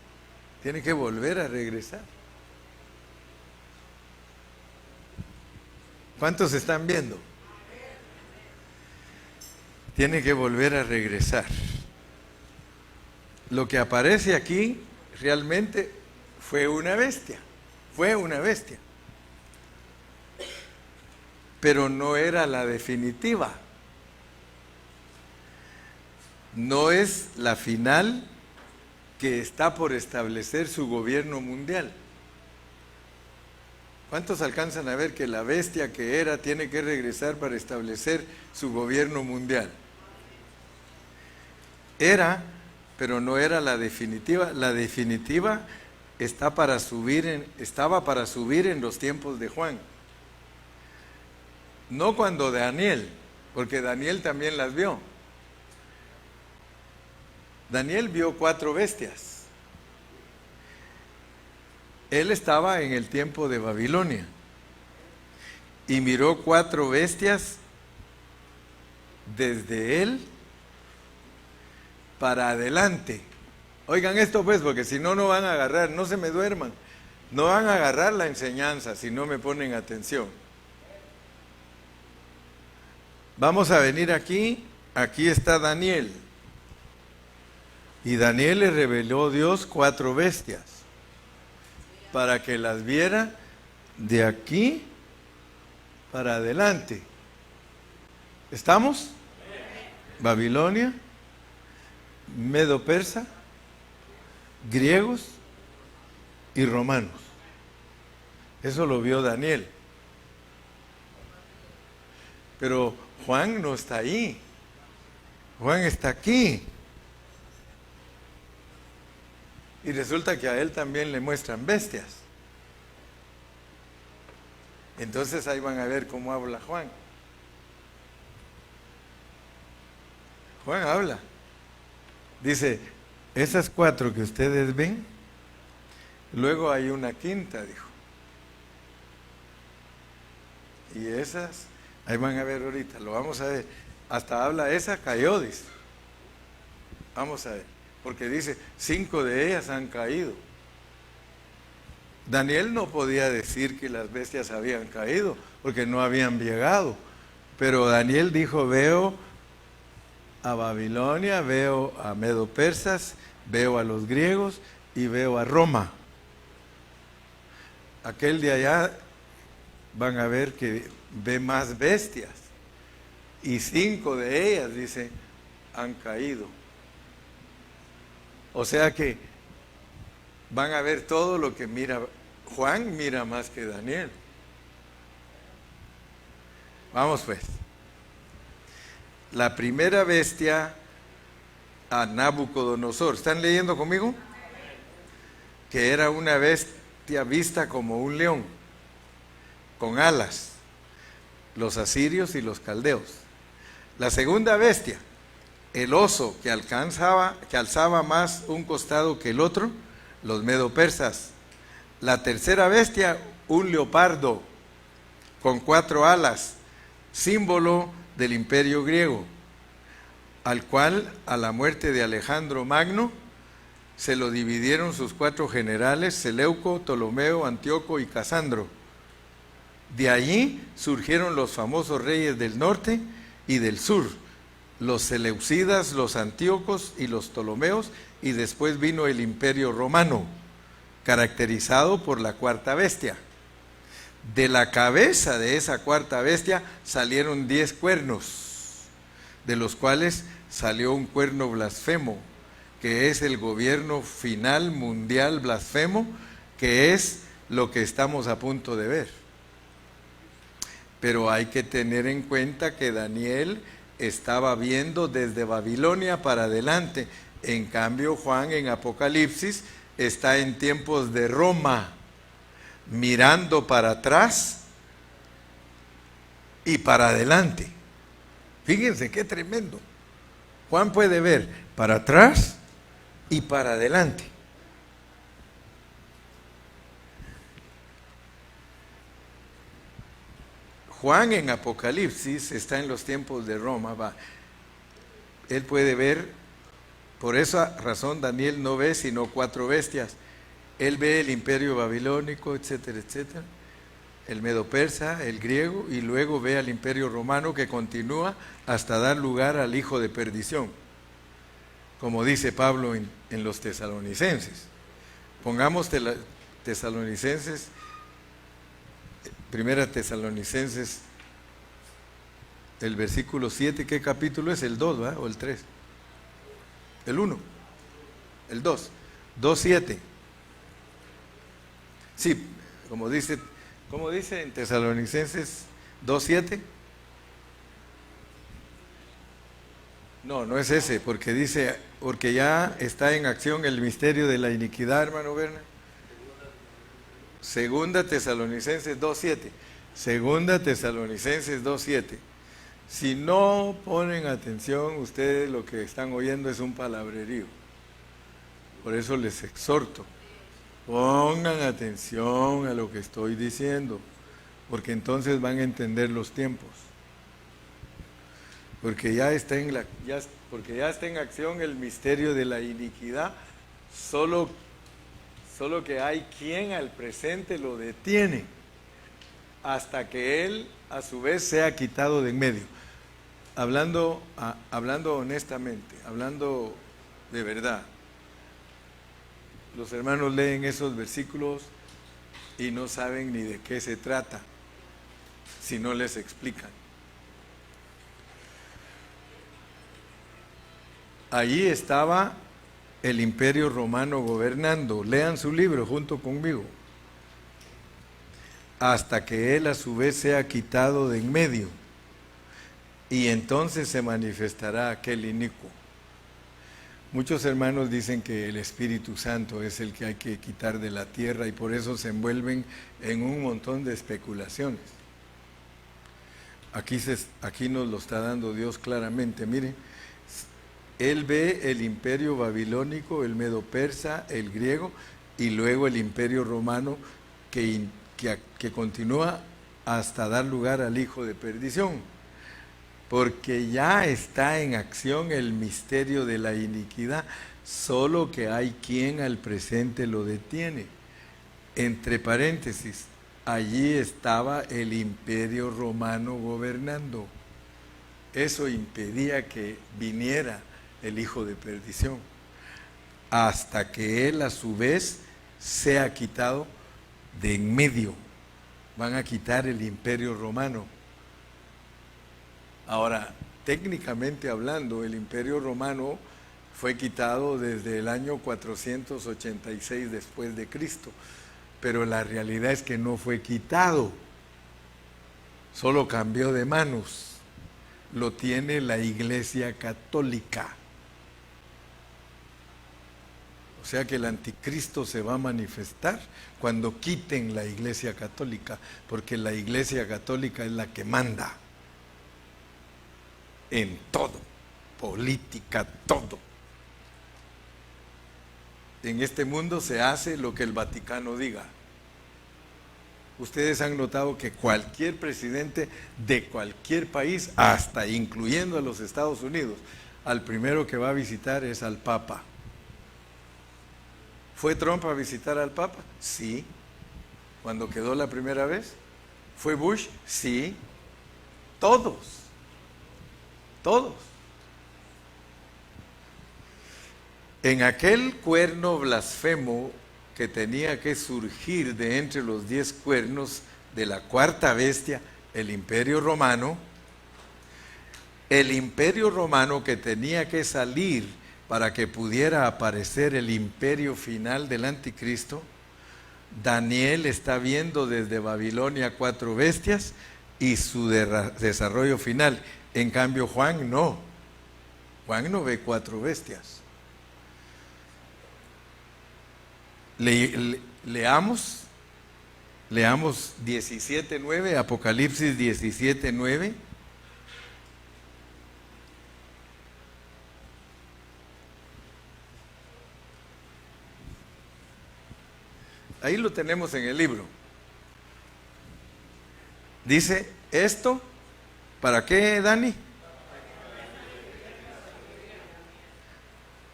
tiene que volver a regresar. ¿Cuántos están viendo? Tiene que volver a regresar. Lo que aparece aquí realmente fue una bestia. Fue una bestia. Pero no era la definitiva. No es la final que está por establecer su gobierno mundial. ¿Cuántos alcanzan a ver que la bestia que era tiene que regresar para establecer su gobierno mundial? Era pero no era la definitiva. La definitiva estaba para subir en los tiempos de Juan. No cuando Daniel, porque Daniel también las vio. Daniel vio 4 bestias. Él estaba en el tiempo de Babilonia y miró 4 bestias desde él para adelante. Oigan esto pues, porque si no, no van a agarrar, no se me duerman, no van a agarrar la enseñanza si no me ponen atención. Vamos a venir aquí está Daniel. Y Daniel le reveló Dios 4 bestias para que las viera de aquí para adelante. ¿Estamos? Babilonia, Medo-Persa, griegos y romanos. Eso lo vio Daniel. Pero Juan no está ahí. Juan está aquí. Y resulta que a él también le muestran bestias. Entonces ahí van a ver cómo habla Juan. Juan habla. Dice, esas 4 que ustedes ven, luego hay una quinta, dijo. Y esas, ahí van a ver ahorita, lo vamos a ver. Hasta habla, esa cayó, dice. Vamos a ver. Porque dice, 5 de ellas han caído. Daniel no podía decir que las bestias habían caído, porque no habían llegado. Pero Daniel dijo, veo a Babilonia, veo a Medo-Persas, veo a los griegos y veo a Roma. Aquel de allá van a ver que ve más bestias. Y 5 de ellas, dice, han caído. O sea que van a ver todo lo que mira. Juan mira más que Daniel. Vamos pues. La primera bestia a Nabucodonosor. ¿Están leyendo conmigo? Que era una bestia vista como un león, con alas, los asirios y los caldeos. La segunda bestia, el oso que alzaba más un costado que el otro, los medo-persas. La tercera bestia, un leopardo con 4 alas, símbolo del imperio griego, al cual a la muerte de Alejandro Magno se lo dividieron sus 4 generales, Seleuco, Ptolomeo, Antíoco y Casandro. De allí surgieron los famosos reyes del norte y del sur, los seleucidas, los antíocos y los ptolomeos, y después vino el imperio romano, caracterizado por la 4ª bestia. De la cabeza de esa 4ª bestia salieron 10 cuernos, de los cuales salió un cuerno blasfemo, que es el gobierno final mundial blasfemo, que es lo que estamos a punto de ver. Pero hay que tener en cuenta que Daniel estaba viendo desde Babilonia para adelante. En cambio, Juan en Apocalipsis está en tiempos de Roma, mirando para atrás y para adelante. Fíjense qué tremendo. Juan puede ver para atrás y para adelante. Juan en Apocalipsis está en los tiempos de Roma, él puede ver, por esa razón Daniel no ve sino 4 bestias. Él ve el imperio babilónico, etcétera, etcétera, el medo-persa, el griego, y luego ve al imperio romano que continúa hasta dar lugar al hijo de perdición, como dice Pablo en los tesalonicenses. Pongamos tesalonicenses, primera Tesalonicenses, el versículo 7, ¿qué capítulo es? El 2, ¿va? ¿O el 3? El 1, el 2, 2:7. Sí, como dice en Tesalonicenses 2:7. No, no es ese, porque dice, porque ya está en acción el misterio de la iniquidad, hermano Berna. Segunda Tesalonicenses 2:7. Segunda Tesalonicenses 2:7. Si no ponen atención, ustedes lo que están oyendo es un palabrerío. Por eso les exhorto, pongan atención a lo que estoy diciendo, porque entonces van a entender los tiempos. Porque ya está en acción el misterio de la iniquidad, solo que hay quien al presente lo detiene, hasta que él a su vez sea quitado de en medio. Hablando honestamente, hablando de verdad, los hermanos leen esos versículos y no saben ni de qué se trata, si no les explican. Allí estaba el Imperio Romano gobernando. Lean su libro junto conmigo. Hasta que él a su vez sea quitado de en medio. Y entonces se manifestará aquel inicuo. Muchos hermanos dicen que el Espíritu Santo es el que hay que quitar de la tierra y por eso se envuelven en un montón de especulaciones. Aquí nos lo está dando Dios claramente. Miren, él ve el imperio babilónico, el medo-persa, el griego y luego el imperio romano que continúa hasta dar lugar al hijo de perdición. Porque ya está en acción el misterio de la iniquidad, solo que hay quien al presente lo detiene. Entre paréntesis, allí estaba el imperio romano gobernando. Eso impedía que viniera el hijo de perdición, hasta que él a su vez sea quitado de en medio. Van a quitar el imperio romano. Ahora, técnicamente hablando, el imperio romano fue quitado desde el año 486 después de Cristo, pero la realidad es que no fue quitado, solo cambió de manos. Lo tiene la Iglesia Católica. O sea que el anticristo se va a manifestar cuando quiten la Iglesia Católica, porque la Iglesia Católica es la que manda en todo, política, todo. En este mundo se hace lo que el Vaticano diga. Ustedes han notado que cualquier presidente de cualquier país, hasta incluyendo a los Estados Unidos, al primero que va a visitar es al Papa. ¿Fue Trump a visitar al Papa? Sí. ¿Cuando quedó la primera vez? ¿Fue Bush? Sí. Todos. En aquel cuerno blasfemo que tenía que surgir de entre los 10 cuernos de la cuarta bestia, el Imperio Romano que tenía que salir para que pudiera aparecer el imperio final del anticristo, Daniel está viendo desde Babilonia 4 bestias y su desarrollo final. En cambio Juan no ve 4 bestias. Leamos 17:9, Apocalipsis 17:9. Ahí lo tenemos en el libro. Dice, ¿esto para qué, Dani?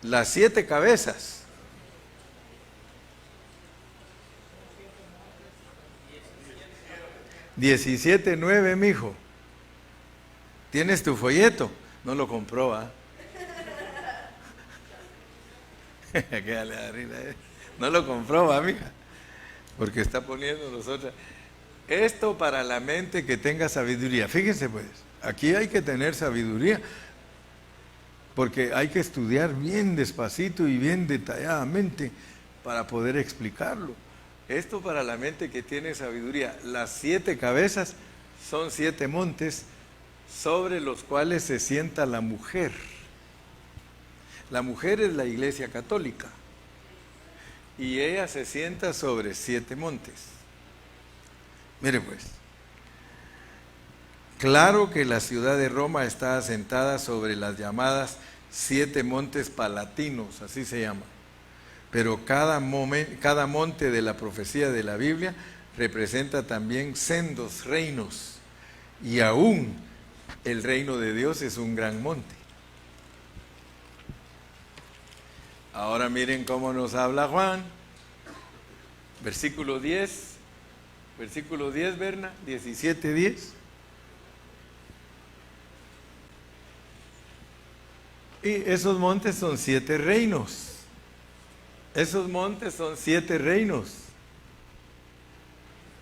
Las 7 cabezas. $17.9, mijo. ¿Tienes tu folleto? No lo compró, ¿ah? No lo compró, mija. Porque está poniendo nosotras. Esto para la mente que tenga sabiduría. Fíjense pues, aquí hay que tener sabiduría, porque hay que estudiar bien despacito y bien detalladamente para poder explicarlo. Esto para la mente que tiene sabiduría. Las 7 cabezas son 7 montes sobre los cuales se sienta la mujer. La mujer es la Iglesia Católica y ella se sienta sobre 7 montes. Mire pues, claro que la ciudad de Roma está asentada sobre las llamadas 7 montes palatinos, así se llama. Pero cada monte de la profecía de la Biblia representa también sendos reinos. Y aún el reino de Dios es un gran monte. Ahora miren cómo nos habla Juan. Versículo 10. Versículo 10, Berna, 17:10. Y esos montes son 7 reinos. Esos montes son 7 reinos.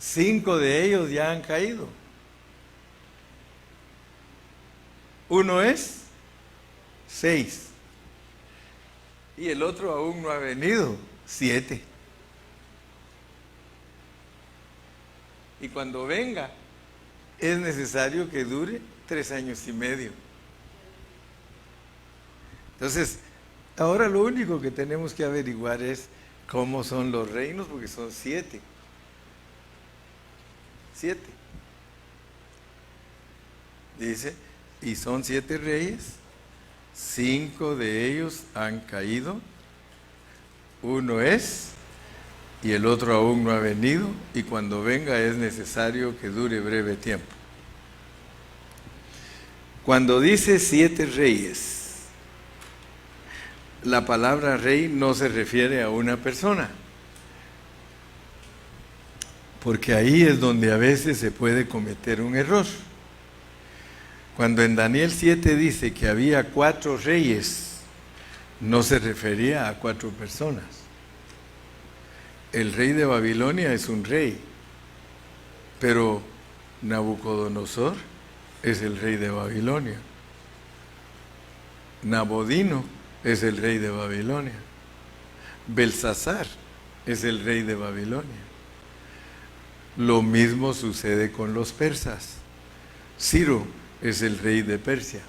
5 de ellos ya han caído. Uno es 6. Y el otro aún no ha venido, 7. Y cuando venga, es necesario que dure 3 años y medio. Entonces, ahora lo único que tenemos que averiguar es cómo son los reinos, porque son 7. 7. Dice, y son 7 reyes, 5 de ellos han caído, uno es, y el otro aún no ha venido, y cuando venga es necesario que dure breve tiempo. Cuando dice 7 reyes, la palabra rey no se refiere a una persona, porque ahí es donde a veces se puede cometer un error. Cuando en Daniel 7 dice que había 4 reyes, no se refería a 4 personas. El rey de Babilonia es un rey, pero Nabucodonosor es el rey de Babilonia. Nabodino es el rey de Babilonia. Belsasar es el rey de Babilonia. Lo mismo sucede con los persas. Ciro es el rey de Persia.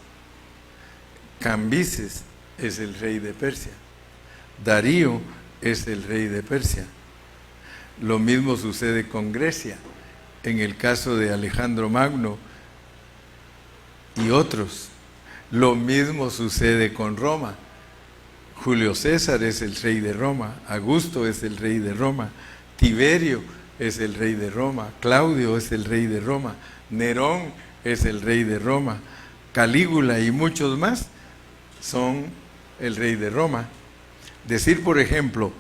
Cambises es el rey de Persia. Darío es el rey de Persia. Lo mismo sucede con Grecia, en el caso de Alejandro Magno y otros. Lo mismo sucede con Roma. Julio César es el rey de Roma, Augusto es el rey de Roma, Tiberio es el rey de Roma, Claudio es el rey de Roma, Nerón es el rey de Roma, Calígula y muchos más son el rey de Roma. Decir, por ejemplo,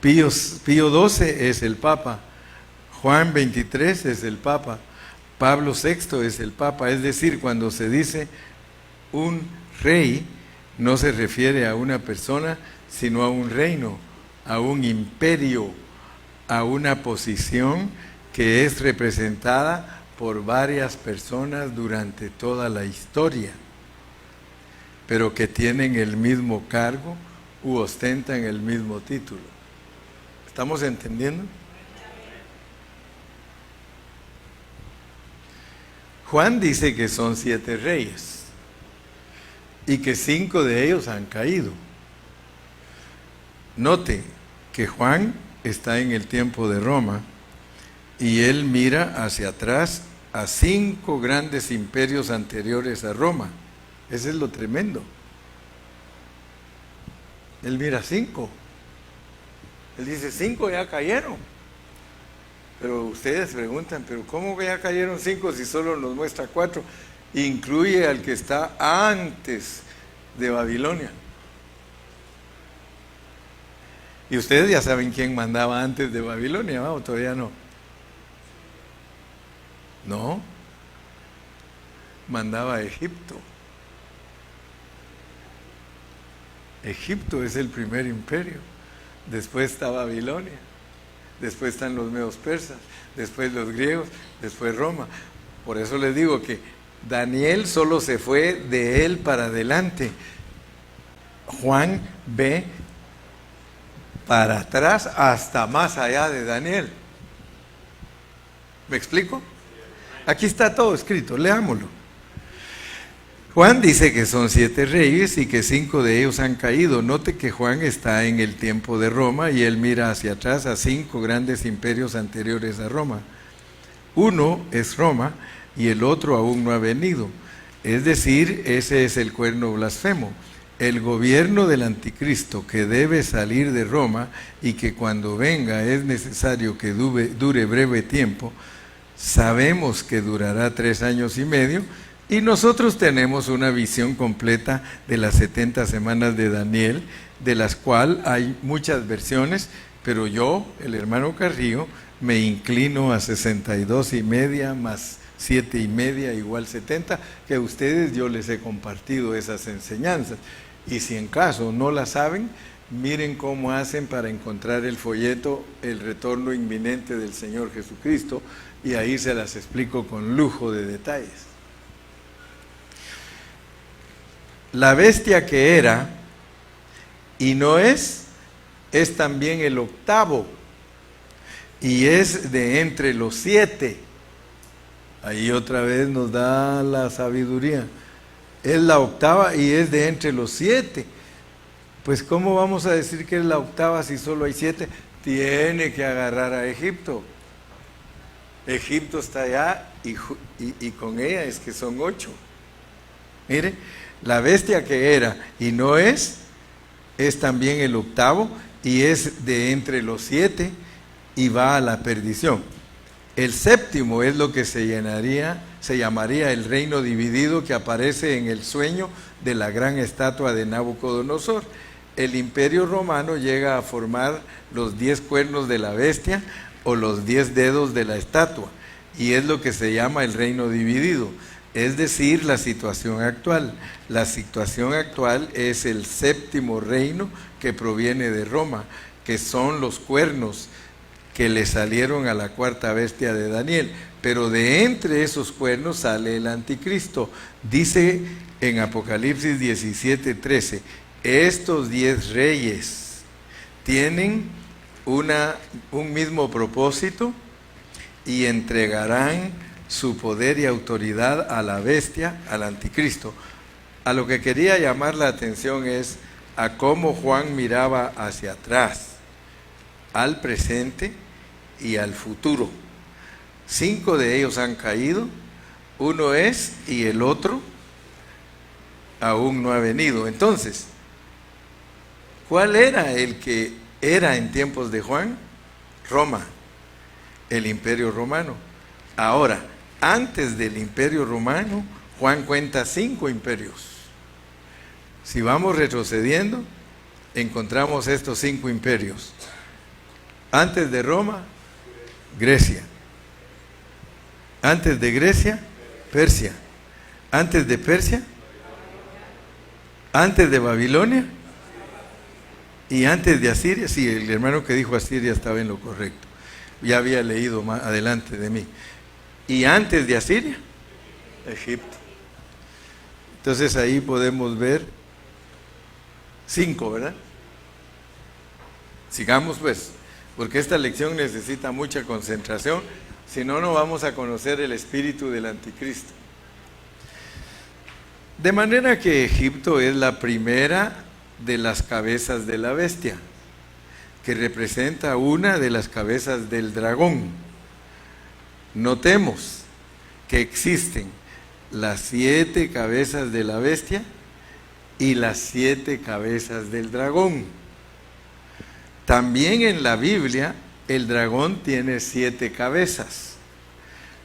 Pío XII es el Papa, Juan 23 es el Papa, Pablo VI es el Papa. Es decir, cuando se dice un rey, no se refiere a una persona, sino a un reino, a un imperio, a una posición que es representada por varias personas durante toda la historia, pero que tienen el mismo cargo u ostentan el mismo título. ¿Estamos entendiendo? Juan dice que son 7 reyes y que 5 de ellos han caído. Note que Juan está en el tiempo de Roma y él mira hacia atrás a 5 grandes imperios anteriores a Roma. Ese es lo tremendo. Él mira 5. Él dice 5 ya cayeron. Pero ustedes preguntan, ¿pero cómo ya cayeron 5 si solo nos muestra 4? Incluye al que está antes de Babilonia. Y ustedes ya saben quién mandaba antes de Babilonia, ¿no? ¿O todavía no? No. Mandaba a Egipto. Egipto es el primer imperio. Después está Babilonia. Después están los medos persas. Después los griegos. Después Roma. Por eso les digo que Daniel solo se fue de él para adelante. Juan ve para atrás hasta más allá de Daniel. ¿Me explico? Aquí está todo escrito, leámoslo. Juan dice que son 7 reyes y que 5 de ellos han caído. Note que Juan está en el tiempo de Roma y él mira hacia atrás a 5 grandes imperios anteriores a Roma. Uno es Roma y el otro aún no ha venido. Es decir, ese es el cuerno blasfemo. El gobierno del anticristo que debe salir de Roma y que cuando venga es necesario que dure breve tiempo, sabemos que durará 3 años y medio y nosotros tenemos una visión completa de las 70 semanas de Daniel, de las cuales hay muchas versiones, pero yo, el hermano Carrillo, me inclino a 62 y media más 7 y media igual 70, que a ustedes yo les he compartido esas enseñanzas. Y si en caso no la saben, miren cómo hacen para encontrar el folleto El retorno inminente del Señor Jesucristo, y ahí se las explico con lujo de detalles. La bestia que era y no es también el octavo, y es de entre los 7. Ahí otra vez nos da la sabiduría. Es la octava y es de entre los 7. Pues ¿cómo vamos a decir que es la octava si solo hay 7? Tiene que agarrar a Egipto. Egipto está allá y con ella es que son 8. Mire, la bestia que era y no es también el octavo y es de entre los 7 y va a la perdición. El séptimo es lo que se llamaría el reino dividido, que aparece en el sueño de la gran estatua de Nabucodonosor. El imperio romano llega a formar los 10 cuernos de la bestia o los 10 dedos de la estatua, y es lo que se llama el reino dividido, es decir, la situación actual. La situación actual es el séptimo reino que proviene de Roma, que son los cuernos que le salieron a la cuarta bestia de Daniel, pero de entre esos cuernos sale el anticristo. Dice en Apocalipsis 17:13, estos 10 reyes tienen un mismo propósito y entregarán su poder y autoridad a la bestia, al anticristo. A lo que quería llamar la atención es a cómo Juan miraba hacia atrás, al presente y al futuro. 5 de ellos han caído, uno es y el otro aún no ha venido. Entonces, ¿cuál era el que era en tiempos de Juan? Roma, el imperio romano. Ahora, antes del imperio romano, Juan cuenta 5 imperios. Si vamos retrocediendo, encontramos estos 5 imperios. Antes de Roma, Grecia. Antes de Grecia, Persia. Antes de Persia, antes de Babilonia y antes de Asiria. Sí, el hermano que dijo Asiria estaba en lo correcto. Ya había leído más adelante de mí. Y antes de Asiria, Egipto. Entonces ahí podemos ver 5, ¿verdad? Sigamos pues, porque esta lección necesita mucha concentración, si no, no vamos a conocer el espíritu del anticristo. De manera que Egipto es la primera de las cabezas de la bestia, que representa una de las cabezas del dragón. Notemos que existen las 7 cabezas de la bestia y las 7 cabezas del dragón. También en la Biblia el dragón tiene 7 cabezas,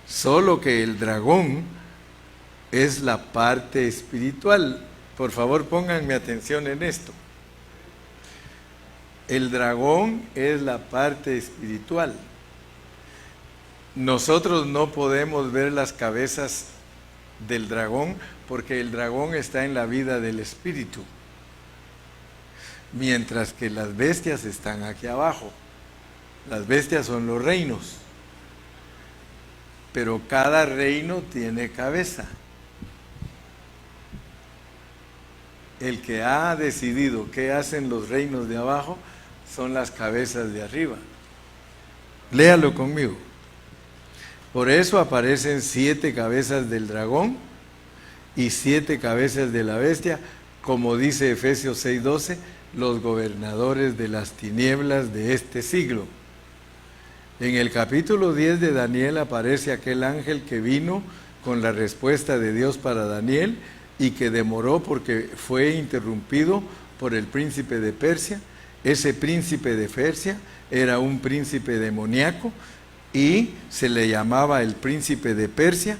solo que el dragón es la parte espiritual. Por favor, pónganme atención en esto. El dragón es la parte espiritual. Nosotros no podemos ver las cabezas del dragón porque el dragón está en la vida del espíritu, mientras que las bestias están aquí abajo. Las bestias son los reinos, pero cada reino tiene cabeza. El que ha decidido qué hacen los reinos de abajo son las cabezas de arriba. Léalo conmigo. Por eso aparecen 7 cabezas del dragón y 7 cabezas de la bestia, como dice Efesios 6:12, los gobernadores de las tinieblas de este siglo. En el capítulo 10 de Daniel aparece aquel ángel que vino con la respuesta de Dios para Daniel y que demoró porque fue interrumpido por el príncipe de Persia. Ese príncipe de Persia era un príncipe demoníaco y se le llamaba el príncipe de Persia.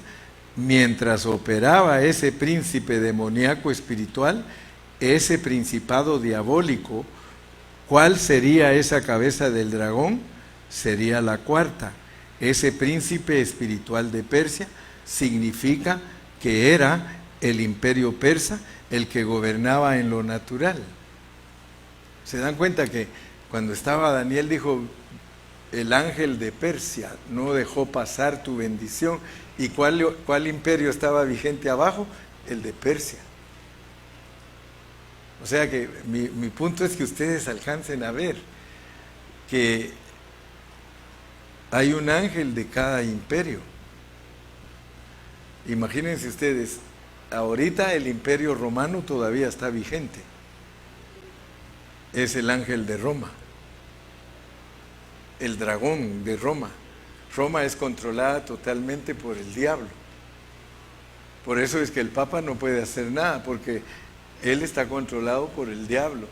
Mientras operaba ese príncipe demoníaco espiritual, ese principado diabólico, ¿cuál sería esa cabeza del dragón? Sería la cuarta. Ese príncipe espiritual de Persia significa que era el imperio persa el que gobernaba en lo natural. ¿Se dan cuenta que cuando estaba Daniel dijo, el ángel de Persia no dejó pasar tu bendición? ¿Y cuál imperio estaba vigente abajo? El de Persia. O sea que mi punto es que ustedes alcancen a ver que hay un ángel de cada imperio. Imagínense ustedes, ahorita el imperio romano todavía está vigente. Es el ángel de Roma, el dragón de Roma. Roma es controlada totalmente por el diablo. Por eso es que el Papa no puede hacer nada, porque él está controlado por el diablo.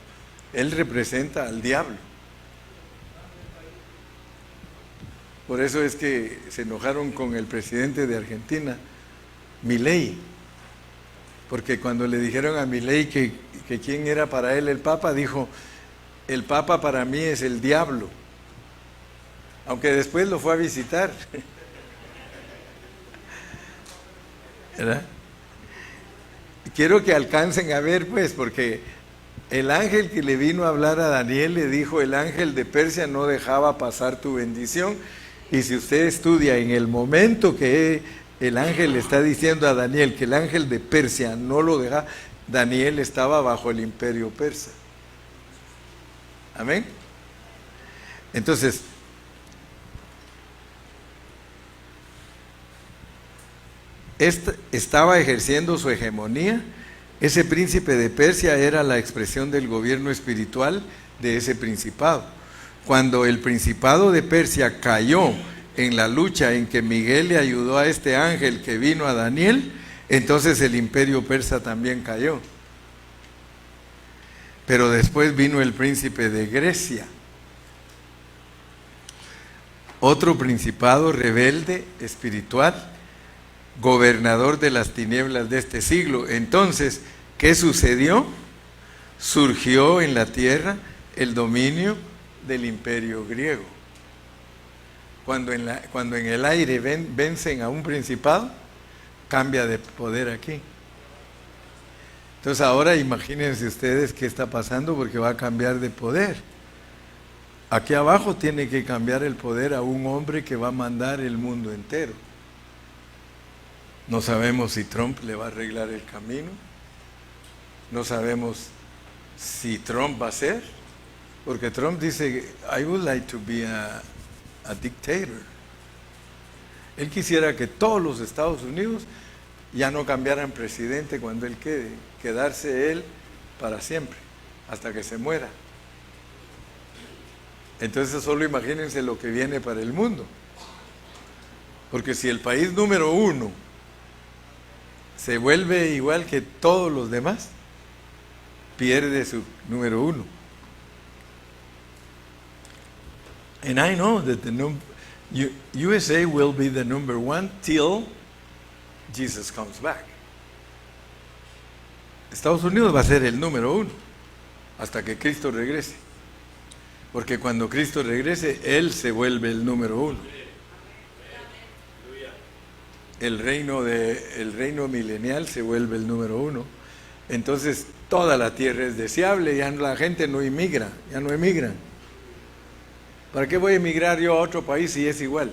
Él representa al diablo. Por eso es que se enojaron con el presidente de Argentina, Milei, porque cuando le dijeron a Milei que quién era para él el Papa, dijo, el Papa para mí es el diablo, aunque después lo fue a visitar. ¿Verdad? Quiero que alcancen a ver, pues, porque el ángel que le vino a hablar a Daniel le dijo, el ángel de Persia no dejaba pasar tu bendición. Y si usted estudia en el momento que el ángel le está diciendo a Daniel que el ángel de Persia no lo deja, Daniel estaba bajo el imperio persa. Amén. Entonces, estaba ejerciendo su hegemonía. Ese príncipe de Persia era la expresión del gobierno espiritual de ese principado. Cuando el principado de Persia cayó en la lucha en que Miguel le ayudó a este ángel que vino a Daniel, entonces el imperio persa también cayó. Pero después vino el príncipe de Grecia, otro principado rebelde espiritual, gobernador de las tinieblas de este siglo. Entonces, ¿qué sucedió? Surgió en la tierra el dominio del imperio griego. Cuando en el aire vencen a un principado, cambia de poder aquí. Entonces ahora imagínense ustedes qué está pasando, porque va a cambiar de poder. Aquí abajo tiene que cambiar el poder a un hombre que va a mandar el mundo entero. No sabemos si Trump le va a arreglar el camino. No sabemos si Trump va a ser, porque Trump dice, I would like to be a dictator. Él quisiera que todos los Estados Unidos ya no cambiaran presidente cuando él quedarse él para siempre, hasta que se muera. Entonces solo imagínense lo que viene para el mundo. Porque si el país número 1 se vuelve igual que todos los demás, pierde su número 1. And I know that the USA will be the number 1 till Jesus comes back. Estados Unidos va a ser el número 1 hasta que Cristo regrese. Porque cuando Cristo regrese, Él se vuelve el número 1. El reino milenial se vuelve el número 1. Entonces toda la tierra es deseable, ya la gente no emigra, ya no emigran. ¿Para qué voy a emigrar yo a otro país si es igual?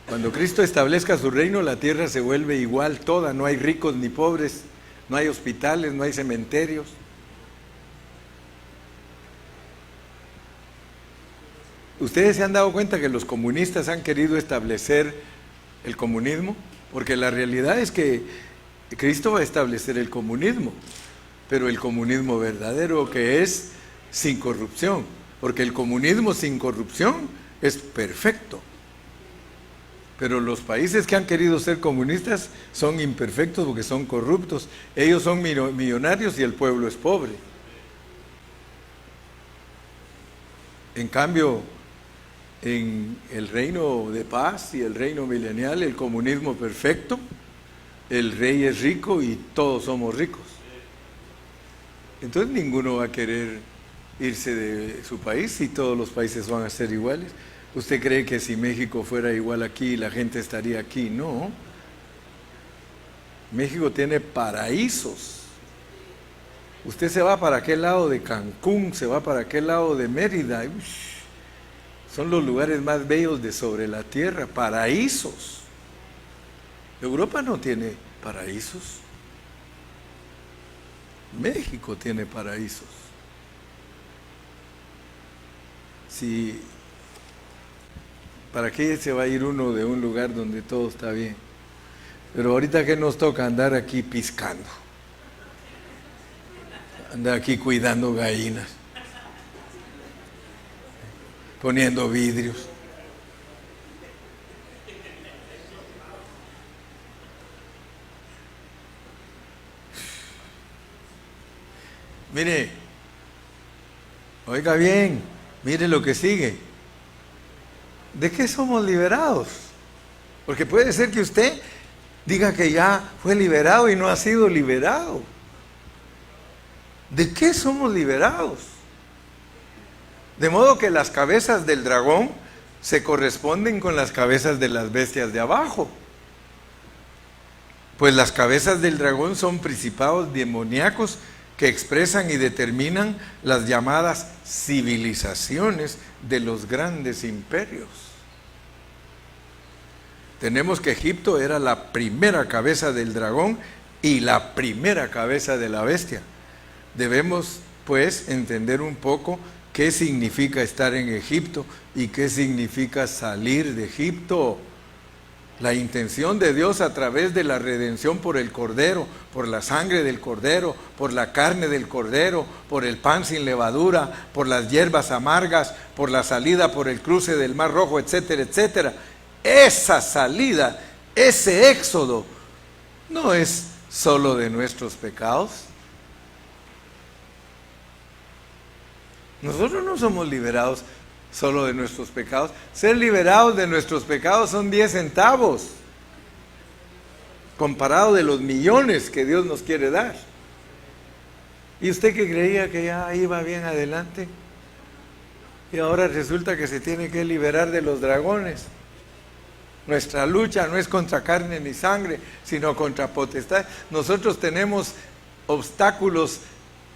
Cuando Cristo establezca su reino, la tierra se vuelve igual toda, no hay ricos ni pobres, no hay hospitales, no hay cementerios. ¿Ustedes se han dado cuenta que los comunistas han querido establecer el comunismo? Porque la realidad es que Cristo va a establecer el comunismo, pero el comunismo verdadero, que es sin corrupción, porque el comunismo sin corrupción es perfecto. Pero los países que han querido ser comunistas son imperfectos porque son corruptos. Ellos son millonarios y el pueblo es pobre. En cambio, en el reino de paz y el reino milenial, el comunismo perfecto, el rey es rico y todos somos ricos. Entonces ninguno va a querer irse de su país y todos los países van a ser iguales. ¿Usted cree que si México fuera igual aquí, la gente estaría aquí? No. México tiene paraísos. Usted se va para aquel lado de Cancún, se va para aquel lado de Mérida. Son los lugares más bellos de sobre la tierra, paraísos. Europa no tiene paraísos. México tiene paraísos. Si, ¿para qué se va a ir uno de un lugar donde todo está bien? Pero ahorita que nos toca andar aquí piscando, andar aquí cuidando gallinas, poniendo vidrios. Mire, oiga bien, mire lo que sigue. ¿De qué somos liberados? Porque puede ser que usted diga que ya fue liberado y no ha sido liberado. ¿De qué somos liberados? De modo que las cabezas del dragón se corresponden con las cabezas de las bestias de abajo. Pues las cabezas del dragón son principados demoníacos que expresan y determinan las llamadas civilizaciones de los grandes imperios. Tenemos que Egipto era la primera cabeza del dragón y la primera cabeza de la bestia. Debemos, pues, entender un poco qué significa estar en Egipto y qué significa salir de Egipto. La intención de Dios a través de la redención por el Cordero, por la sangre del Cordero, por la carne del Cordero, por el pan sin levadura, por las hierbas amargas, por la salida por el cruce del Mar Rojo, etcétera, etcétera. Esa salida, ese éxodo, no es solo de nuestros pecados. Nosotros no somos liberados solo de nuestros pecados. Ser liberados de nuestros pecados son 10 centavos comparado de los millones que Dios nos quiere dar. ¿Y usted que creía que ya iba bien adelante? Y ahora resulta que se tiene que liberar de los dragones. Nuestra lucha no es contra carne ni sangre, sino contra potestad. Nosotros tenemos obstáculos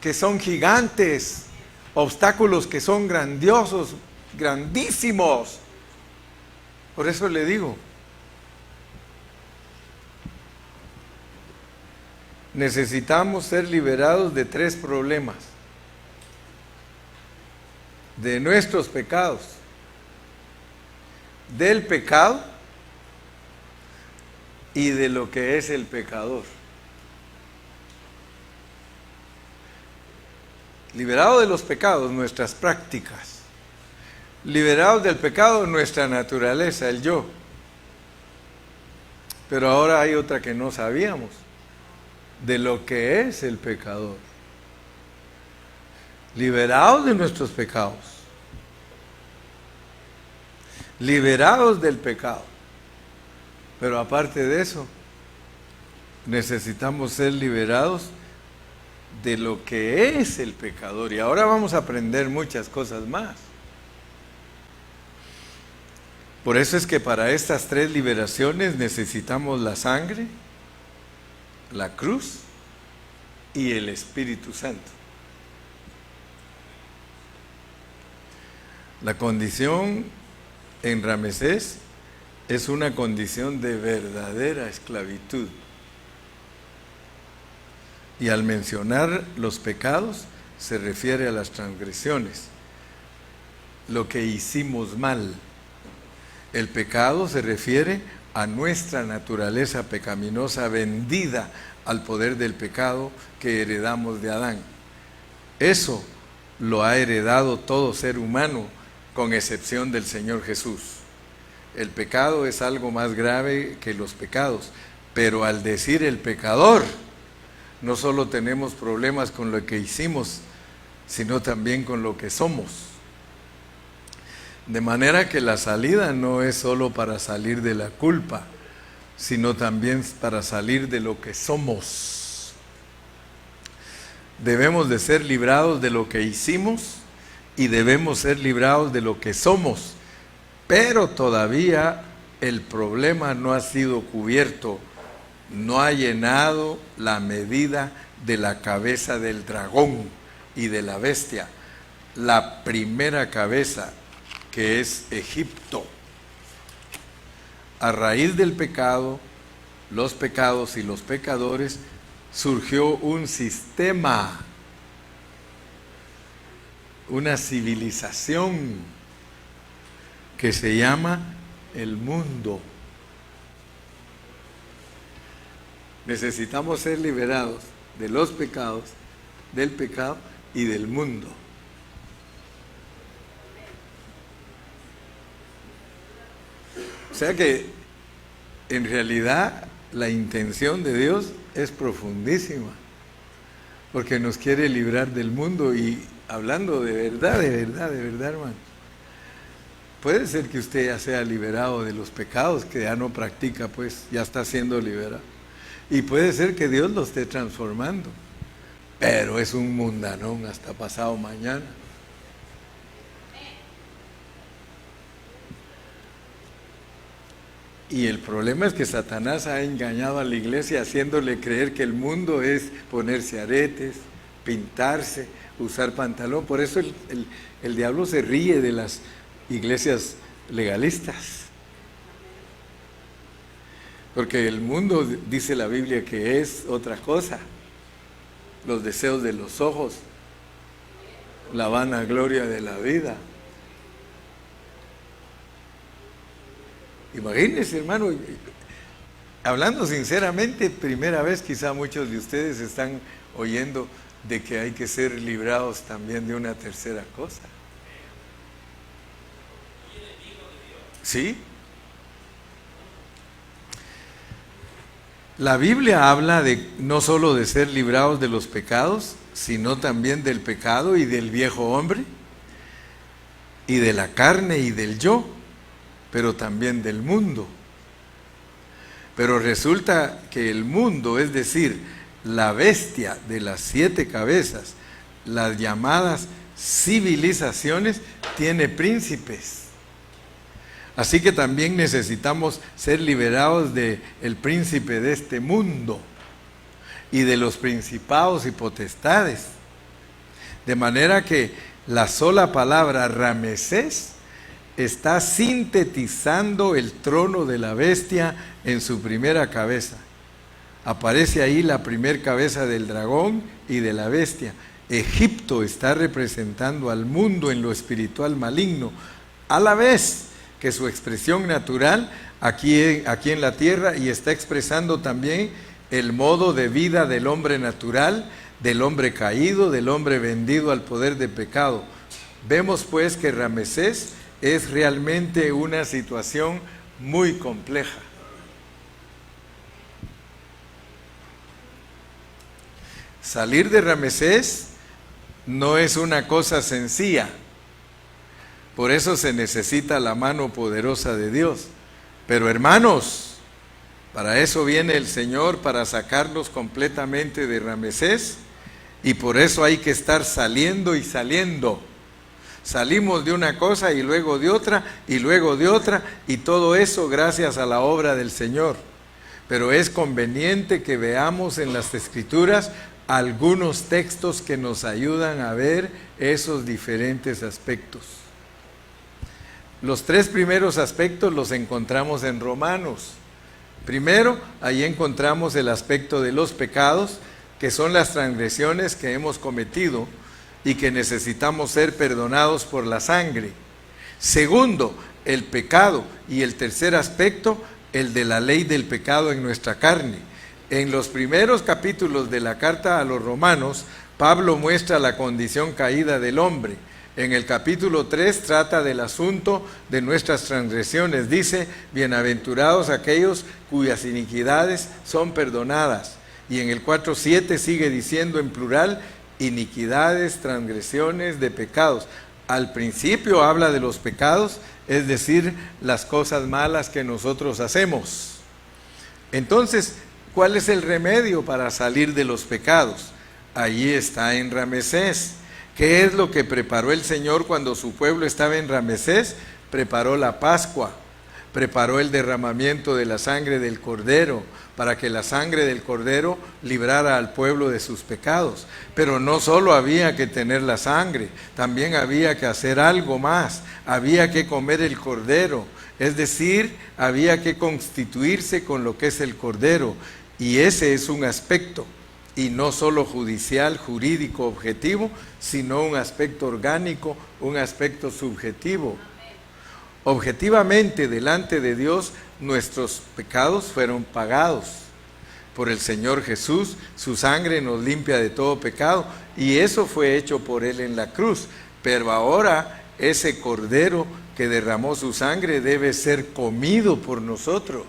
que son gigantes, obstáculos que son grandiosos, grandísimos. Por eso le digo, necesitamos ser liberados de 3 problemas: de nuestros pecados, del pecado y de lo que es el pecador. Liberados de los pecados, nuestras prácticas. Liberados del pecado, nuestra naturaleza, el yo. Pero ahora hay otra que no sabíamos, de lo que es el pecador. Liberados de nuestros pecados. Liberados del pecado. Pero aparte de eso, necesitamos ser liberados de lo que es el pecador. Y ahora vamos a aprender muchas cosas más. Por eso es que para estas 3 liberaciones necesitamos la sangre, la cruz y el Espíritu Santo. La condición en Ramesés es una condición de verdadera esclavitud. Y al mencionar los pecados, se refiere a las transgresiones, lo que hicimos mal. El pecado se refiere a nuestra naturaleza pecaminosa vendida al poder del pecado que heredamos de Adán. Eso lo ha heredado todo ser humano, con excepción del Señor Jesús. El pecado es algo más grave que los pecados, pero al decir el pecador, no solo tenemos problemas con lo que hicimos, sino también con lo que somos. De manera que la salida no es solo para salir de la culpa, sino también para salir de lo que somos. Debemos de ser librados de lo que hicimos y debemos ser librados de lo que somos, pero todavía el problema no ha sido cubierto, no ha llenado la medida de la cabeza del dragón y de la bestia, la primera cabeza, que es Egipto. A raíz del pecado, los pecados y los pecadores, surgió un sistema, una civilización que se llama el mundo. Necesitamos ser liberados de los pecados, del pecado y del mundo. O sea que en realidad la intención de Dios es profundísima, porque nos quiere librar del mundo. Y hablando de verdad, hermano, puede ser que usted ya sea liberado de los pecados que ya no practica, pues ya está siendo liberado. Y puede ser que Dios lo esté transformando, pero es un mundanón hasta pasado mañana. Y el problema es que Satanás ha engañado a la iglesia haciéndole creer que el mundo es ponerse aretes, pintarse, usar pantalón. Por eso el diablo se ríe de las iglesias legalistas. Porque el mundo, dice la Biblia, que es otra cosa. Los deseos de los ojos, la vanagloria de la vida. Imagínense, hermano, hablando sinceramente, primera vez quizá muchos de ustedes están oyendo de que hay que ser librados también de una tercera cosa. ¿Sí? La Biblia habla de no solo de ser librados de los pecados, sino también del pecado y del viejo hombre, y de la carne y del yo, pero también del mundo. Pero resulta que el mundo, es decir, la bestia de las 7 cabezas, las llamadas civilizaciones, tiene príncipes. Así que también necesitamos ser liberados del príncipe de este mundo y de los principados y potestades. De manera que la sola palabra Ramesés está sintetizando el trono de la bestia en su primera cabeza. Aparece ahí la primera cabeza del dragón y de la bestia. Egipto está representando al mundo en lo espiritual maligno, a la vez que su expresión natural aquí en la tierra, y está expresando también el modo de vida del hombre natural, del hombre caído, del hombre vendido al poder de pecado. Vemos pues que Ramesés es realmente una situación muy compleja. Salir de Ramesés no es una cosa sencilla. Por eso se necesita la mano poderosa de Dios. Pero hermanos, para eso viene el Señor, para sacarlos completamente de Ramesés, y por eso hay que estar saliendo y saliendo. Salimos de una cosa y luego de otra, y luego de otra, y todo eso gracias a la obra del Señor. Pero es conveniente que veamos en las Escrituras algunos textos que nos ayudan a ver esos diferentes aspectos. Los 3 primeros aspectos los encontramos en Romanos. Primero, ahí encontramos el aspecto de los pecados, que son las transgresiones que hemos cometido y que necesitamos ser perdonados por la sangre. Segundo, el pecado. Y el tercer aspecto, el de la ley del pecado en nuestra carne. En los primeros capítulos de la carta a los romanos, Pablo muestra la condición caída del hombre. En el capítulo 3 trata del asunto de nuestras transgresiones. Dice, bienaventurados aquellos cuyas iniquidades son perdonadas. Y en el 4:7 sigue diciendo en plural, iniquidades, transgresiones de pecados. Al principio habla de los pecados, es decir, las cosas malas que nosotros hacemos. Entonces, ¿cuál es el remedio para salir de los pecados? Allí está en Ramesés. ¿Qué es lo que preparó el Señor cuando su pueblo estaba en Ramesés? Preparó la Pascua, preparó el derramamiento de la sangre del Cordero, para que la sangre del Cordero librara al pueblo de sus pecados. Pero no solo había que tener la sangre, también había que hacer algo más. Había que comer el Cordero, es decir, había que constituirse con lo que es el Cordero. Y ese es un aspecto, y no solo judicial, jurídico, objetivo, sino un aspecto orgánico, un aspecto subjetivo. Objetivamente, delante de Dios, nuestros pecados fueron pagados por el Señor Jesús. Su sangre nos limpia de todo pecado, y eso fue hecho por Él en la cruz. Pero ahora, ese Cordero que derramó su sangre debe ser comido por nosotros.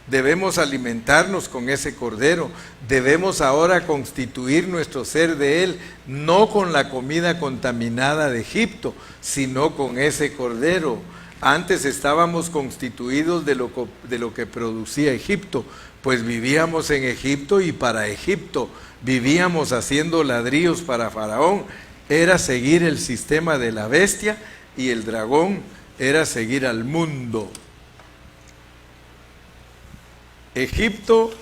Debemos alimentarnos con ese Cordero. Debemos ahora constituir nuestro ser de Él, no con la comida contaminada de Egipto, sino con ese Cordero. Antes estábamos constituidos de lo que producía Egipto, pues vivíamos en Egipto y para Egipto. Vivíamos haciendo ladrillos para Faraón. Era seguir el sistema de la bestia, y el dragón era seguir al mundo. Egipto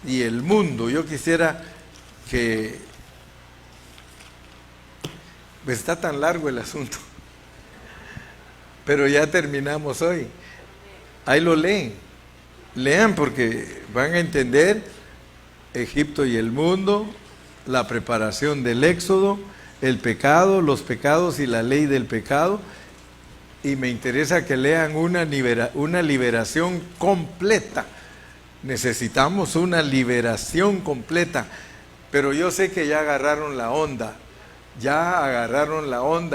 y el mundo. Yo quisiera que... Pues está tan largo el asunto, pero ya terminamos hoy. Ahí lo leen. Lean porque van a entender Egipto y el mundo, la preparación del Éxodo, el pecado, los pecados y la ley del pecado. Y me interesa que lean una liberación completa. Necesitamos una liberación completa, pero yo sé que ya agarraron la onda,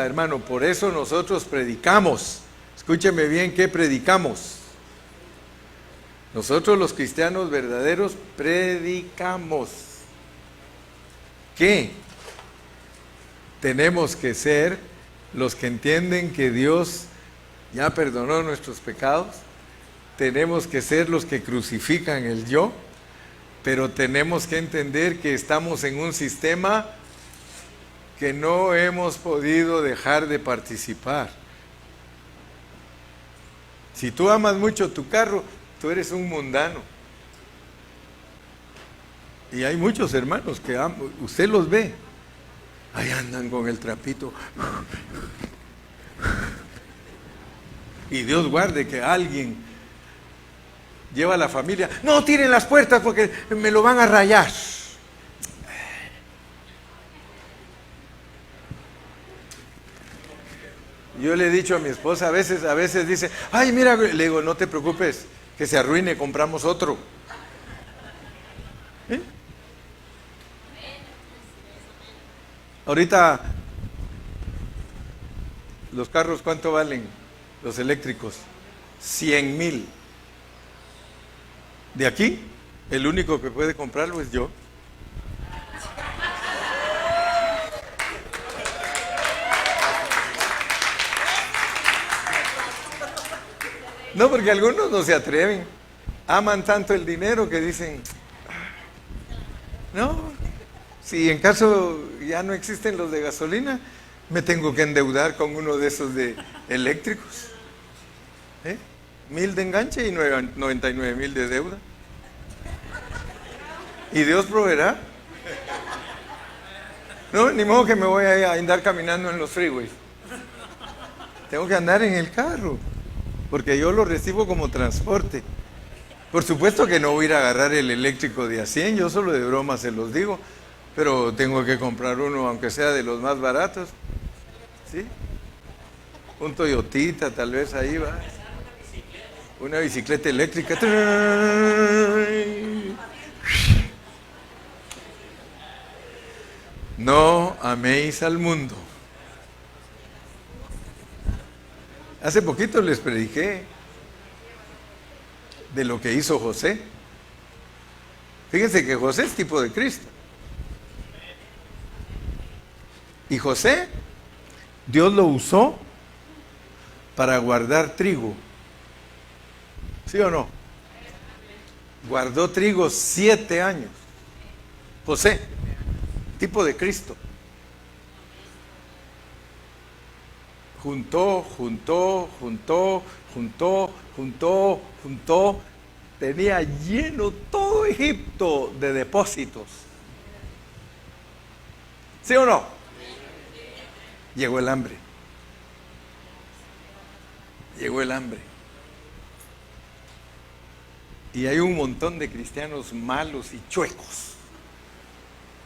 hermano. Por eso nosotros predicamos. Escúcheme bien, ¿qué predicamos? Nosotros los cristianos verdaderos predicamos. ¿Qué? Tenemos que ser los que entienden que Dios ya perdonó nuestros pecados. Tenemos que ser los que crucifican el yo, pero tenemos que entender que estamos en un sistema que no hemos podido dejar de participar. Si tú amas mucho tu carro, tú eres un mundano. Y hay muchos hermanos que usted los ve, ahí andan con el trapito. Y Dios guarde que alguien lleva a la familia, no tiren las puertas porque me lo van a rayar. Yo le he dicho a mi esposa, a veces dice, ay mira, le digo, no te preocupes, que se arruine, compramos otro. ¿Eh? Ahorita, los carros, ¿cuánto valen? Los eléctricos, 100,000. De aquí, el único que puede comprarlo es yo. No, porque algunos no se atreven. Aman tanto el dinero que dicen, no, si en caso ya no existen los de gasolina, me tengo que endeudar con uno de esos de eléctricos. 1,000 de enganche y 99,000 de deuda. Y Dios proveerá. No, ni modo que me voy a andar caminando en los freeways. Tengo que andar en el carro, porque yo lo recibo como transporte. Por supuesto que no voy a ir a agarrar el eléctrico de a 100, yo solo de broma se los digo, pero tengo que comprar uno, aunque sea de los más baratos. ¿Sí? Un Toyotita, tal vez ahí va. una bicicleta eléctrica. No améis al mundo. Hace poquito les prediqué de lo que hizo José. Fíjense que José es tipo de Cristo. Y José, Dios lo usó para guardar trigo. ¿Sí o no? Guardó trigo 7 años. José, tipo de Cristo. Juntó. Tenía lleno todo Egipto de depósitos. ¿Sí o no? Llegó el hambre. Llegó el hambre. Y hay un montón de cristianos malos y chuecos.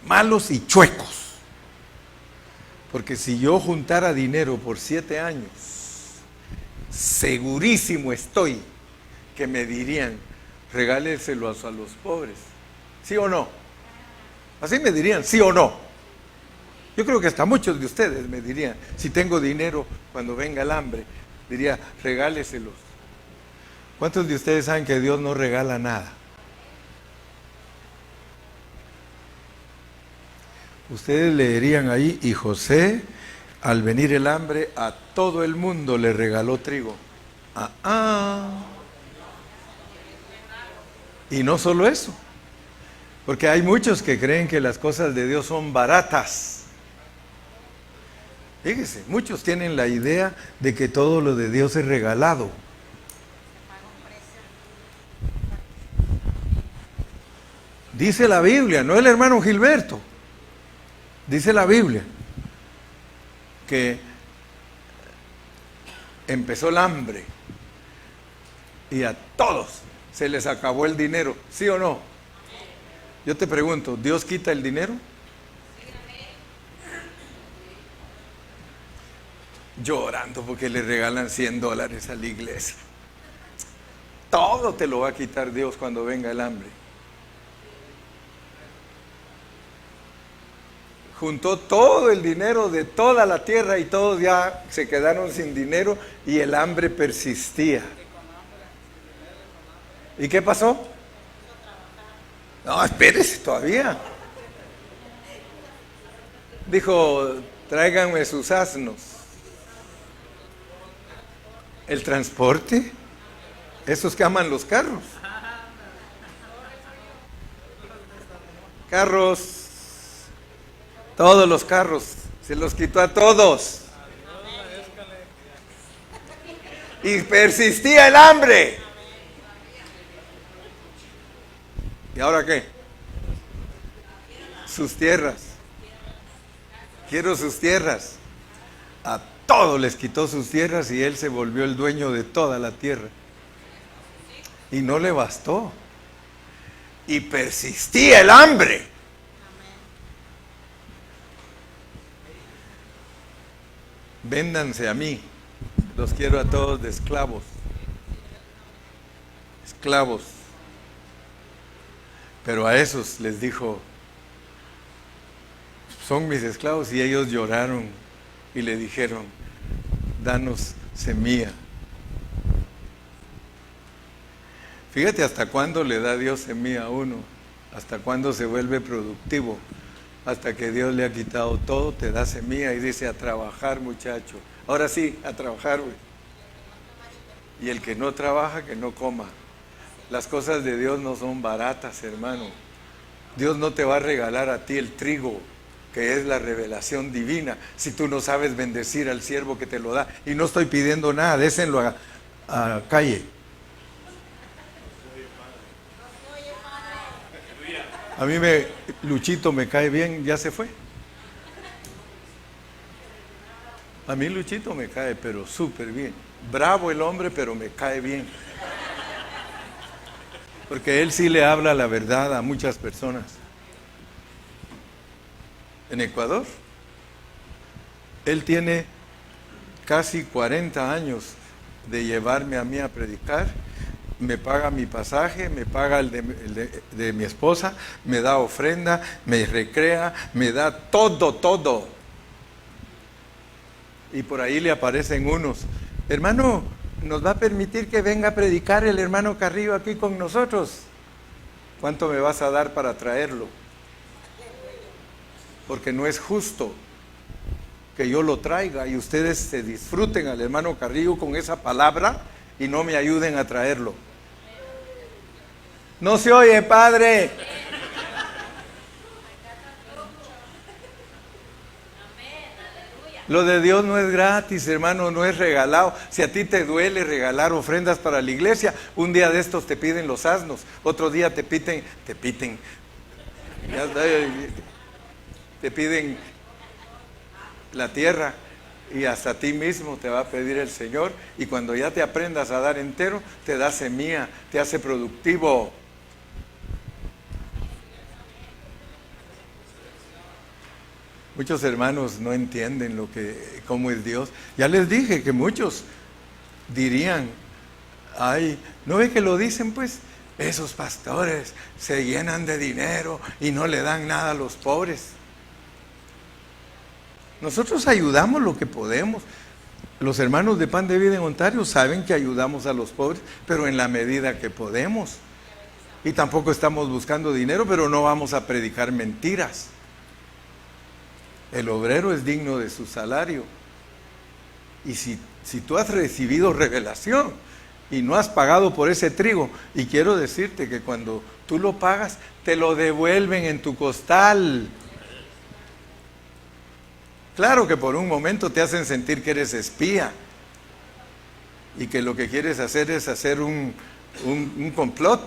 Malos y chuecos. Porque si yo juntara dinero por 7 años, segurísimo estoy que me dirían, regáleselos a los pobres. ¿Sí o no? Así me dirían, ¿sí o no? Yo creo que hasta muchos de ustedes me dirían, si tengo dinero cuando venga el hambre, diría, regáleselos. ¿Cuántos de ustedes saben que Dios no regala nada? Ustedes leerían ahí, y José, al venir el hambre, a todo el mundo le regaló trigo. Y no solo eso, porque hay muchos que creen que las cosas de Dios son baratas. Fíjese, muchos tienen la idea de que todo lo de Dios es regalado. Dice la Biblia, no el hermano Gilberto. Dice la Biblia que empezó el hambre y a todos se les acabó el dinero, ¿sí o no? Yo te pregunto, ¿Dios quita el dinero? Llorando porque le regalan $100 a la iglesia. Todo te lo va a quitar Dios cuando venga el hambre. Juntó todo el dinero de toda la tierra y todos ya se quedaron sin dinero y el hambre persistía. ¿Y qué pasó? No, espérese todavía. Dijo, tráiganme sus asnos. El transporte, esos que aman los carros. Carros. Todos los carros, se los quitó a todos. Y persistía el hambre. ¿Y ahora qué? Sus tierras. Quiero sus tierras. A todos les quitó sus tierras y él se volvió el dueño de toda la tierra. Y no le bastó. Y persistía el hambre. Véndanse a mí, los quiero a todos de esclavos. Esclavos. Pero a esos les dijo, son mis esclavos, y ellos lloraron y le dijeron, danos semilla. Fíjate hasta cuándo le da Dios semilla a uno, hasta cuándo se vuelve productivo. Hasta que Dios le ha quitado todo, te da semilla y dice, a trabajar, muchacho. Ahora sí, a trabajar, güey. Y el que no trabaja, que no coma. Las cosas de Dios no son baratas, hermano. Dios no te va a regalar a ti el trigo, que es la revelación divina, si tú no sabes bendecir al siervo que te lo da. Y no estoy pidiendo nada, désenlo a calle. A mí Luchito me cae bien, ya se fue. A mí Luchito me cae, pero súper bien. Bravo el hombre, pero me cae bien. Porque él sí le habla la verdad a muchas personas. En Ecuador, él tiene casi 40 años de llevarme a mí a predicar, me paga mi pasaje, me paga el de mi esposa, me da ofrenda, me recrea, me da todo, todo. Y por ahí le aparecen unos: hermano, ¿nos va a permitir que venga a predicar el hermano Carrillo aquí con nosotros? ¿Cuánto me vas a dar para traerlo? Porque no es justo que yo lo traiga y ustedes se disfruten al hermano Carrillo con esa palabra y no me ayuden a traerlo. No se oye, padre. Lo de Dios no es gratis, hermano, no es regalado. Si a ti te duele regalar ofrendas para la iglesia, un día de estos te piden los asnos, otro día te piden la tierra, y hasta a ti mismo te va a pedir el Señor. Y cuando ya te aprendas a dar entero, te da semilla, te hace productivo. Muchos hermanos no entienden cómo es Dios. Ya les dije que muchos dirían: ay, ¿no ve que lo dicen pues? Esos pastores se llenan de dinero y no le dan nada a los pobres. Nosotros ayudamos lo que podemos. Los hermanos de Pan de Vida en Ontario saben que ayudamos a los pobres, pero en la medida que podemos. Y tampoco estamos buscando dinero, pero no vamos a predicar mentiras. El obrero es digno de su salario. Y si tú has recibido revelación y no has pagado por ese trigo, y quiero decirte que cuando tú lo pagas, te lo devuelven en tu costal. Claro que por un momento te hacen sentir que eres espía y que lo que quieres hacer es hacer un complot.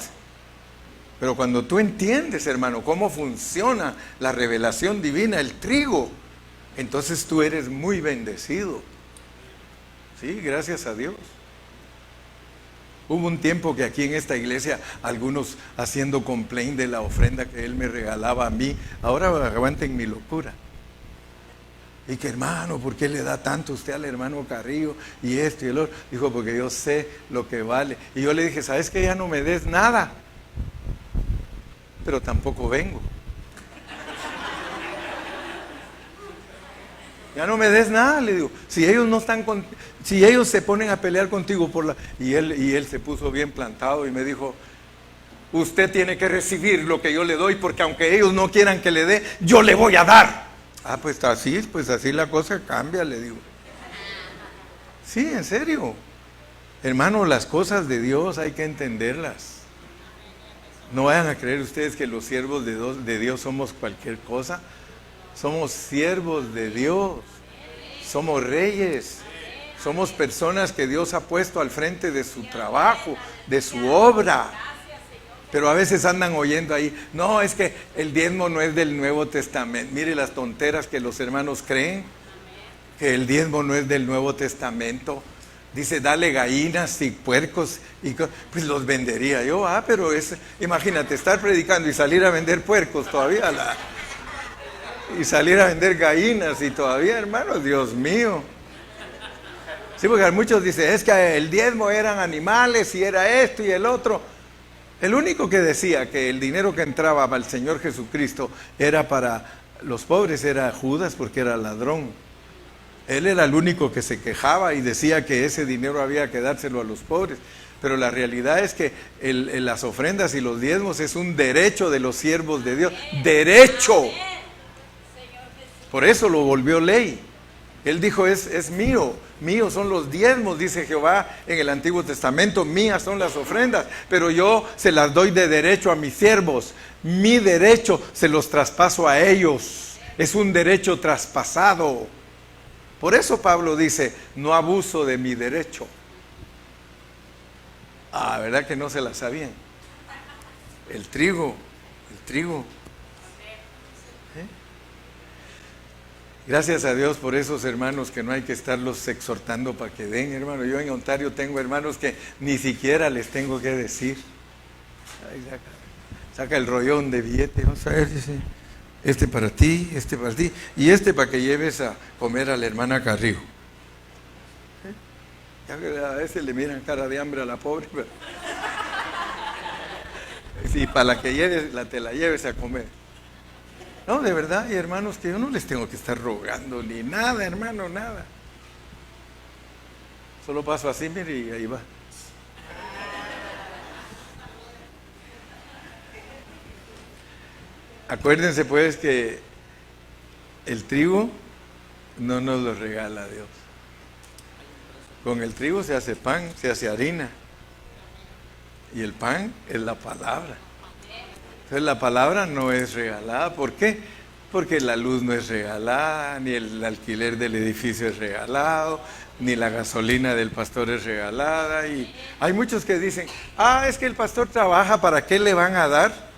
Pero cuando tú entiendes, hermano, cómo funciona la revelación divina, el trigo, entonces tú eres muy bendecido. Sí, gracias a Dios. Hubo un tiempo que aquí en esta iglesia, algunos haciendo complaint de la ofrenda que él me regalaba a mí. Ahora aguanten mi locura. Y que, hermano, ¿por qué le da tanto usted al hermano Carrillo? Y esto y el otro. Dijo: porque yo sé lo que vale. Y yo le dije: ¿sabes qué? Ya no me des nada, pero tampoco vengo. Ya no me des nada, le digo. Si ellos no están si ellos se ponen a pelear contigo y él se puso bien plantado y me dijo: usted tiene que recibir lo que yo le doy, porque aunque ellos no quieran que le dé, yo le voy a dar. Ah, pues así la cosa cambia, le digo. Sí, en serio. Hermano, las cosas de Dios hay que entenderlas. No vayan a creer ustedes que los siervos de Dios somos cualquier cosa. Somos siervos de Dios. Somos reyes. Somos personas que Dios ha puesto al frente de su trabajo, de su obra. Pero a veces andan oyendo ahí: no, es que el diezmo no es del Nuevo Testamento. Mire las tonteras que los hermanos creen, que el diezmo no es del Nuevo Testamento. Dice: dale gallinas y puercos, pues los vendería yo. Pero imagínate, estar predicando y salir a vender puercos todavía, y salir a vender gallinas y todavía, hermanos, Dios mío. Sí, porque muchos dicen: es que el diezmo eran animales y era esto y el otro. El único que decía que el dinero que entraba al Señor Jesucristo era para los pobres era Judas, porque era ladrón. Él era el único que se quejaba y decía que ese dinero había que dárselo a los pobres. Pero la realidad es que las ofrendas y los diezmos es un derecho de los siervos de Dios. ¡Derecho! Por eso lo volvió ley. Él dijo: es mío, míos son los diezmos, dice Jehová en el Antiguo Testamento, mías son las ofrendas, pero yo se las doy de derecho a mis siervos, mi derecho se los traspaso a ellos, es un derecho traspasado. Por eso Pablo dice: no abuso de mi derecho. ¿Verdad que no se la sabían? El trigo. Gracias a Dios por esos hermanos que no hay que estarlos exhortando para que den, hermano. Yo en Ontario tengo hermanos que ni siquiera les tengo que decir. Ahí saca el rollón de billete. Vamos a ver, dice: este para ti, este para ti, y este para que lleves a comer a la hermana Carrillo. A veces le miran cara de hambre a la pobre, pero sí, para la que lleves, te la lleves a comer. No, de verdad, y hermanos, que yo no les tengo que estar rogando ni nada, hermano, nada. Solo paso así, mire, y ahí va. Acuérdense pues que el trigo no nos lo regala Dios. Con el trigo se hace pan, se hace harina. Y el pan es la palabra. Entonces la palabra no es regalada. ¿Por qué? Porque la luz no es regalada, ni el alquiler del edificio es regalado, ni la gasolina del pastor es regalada. Y hay muchos que dicen, es que el pastor trabaja, ¿para qué le van a dar?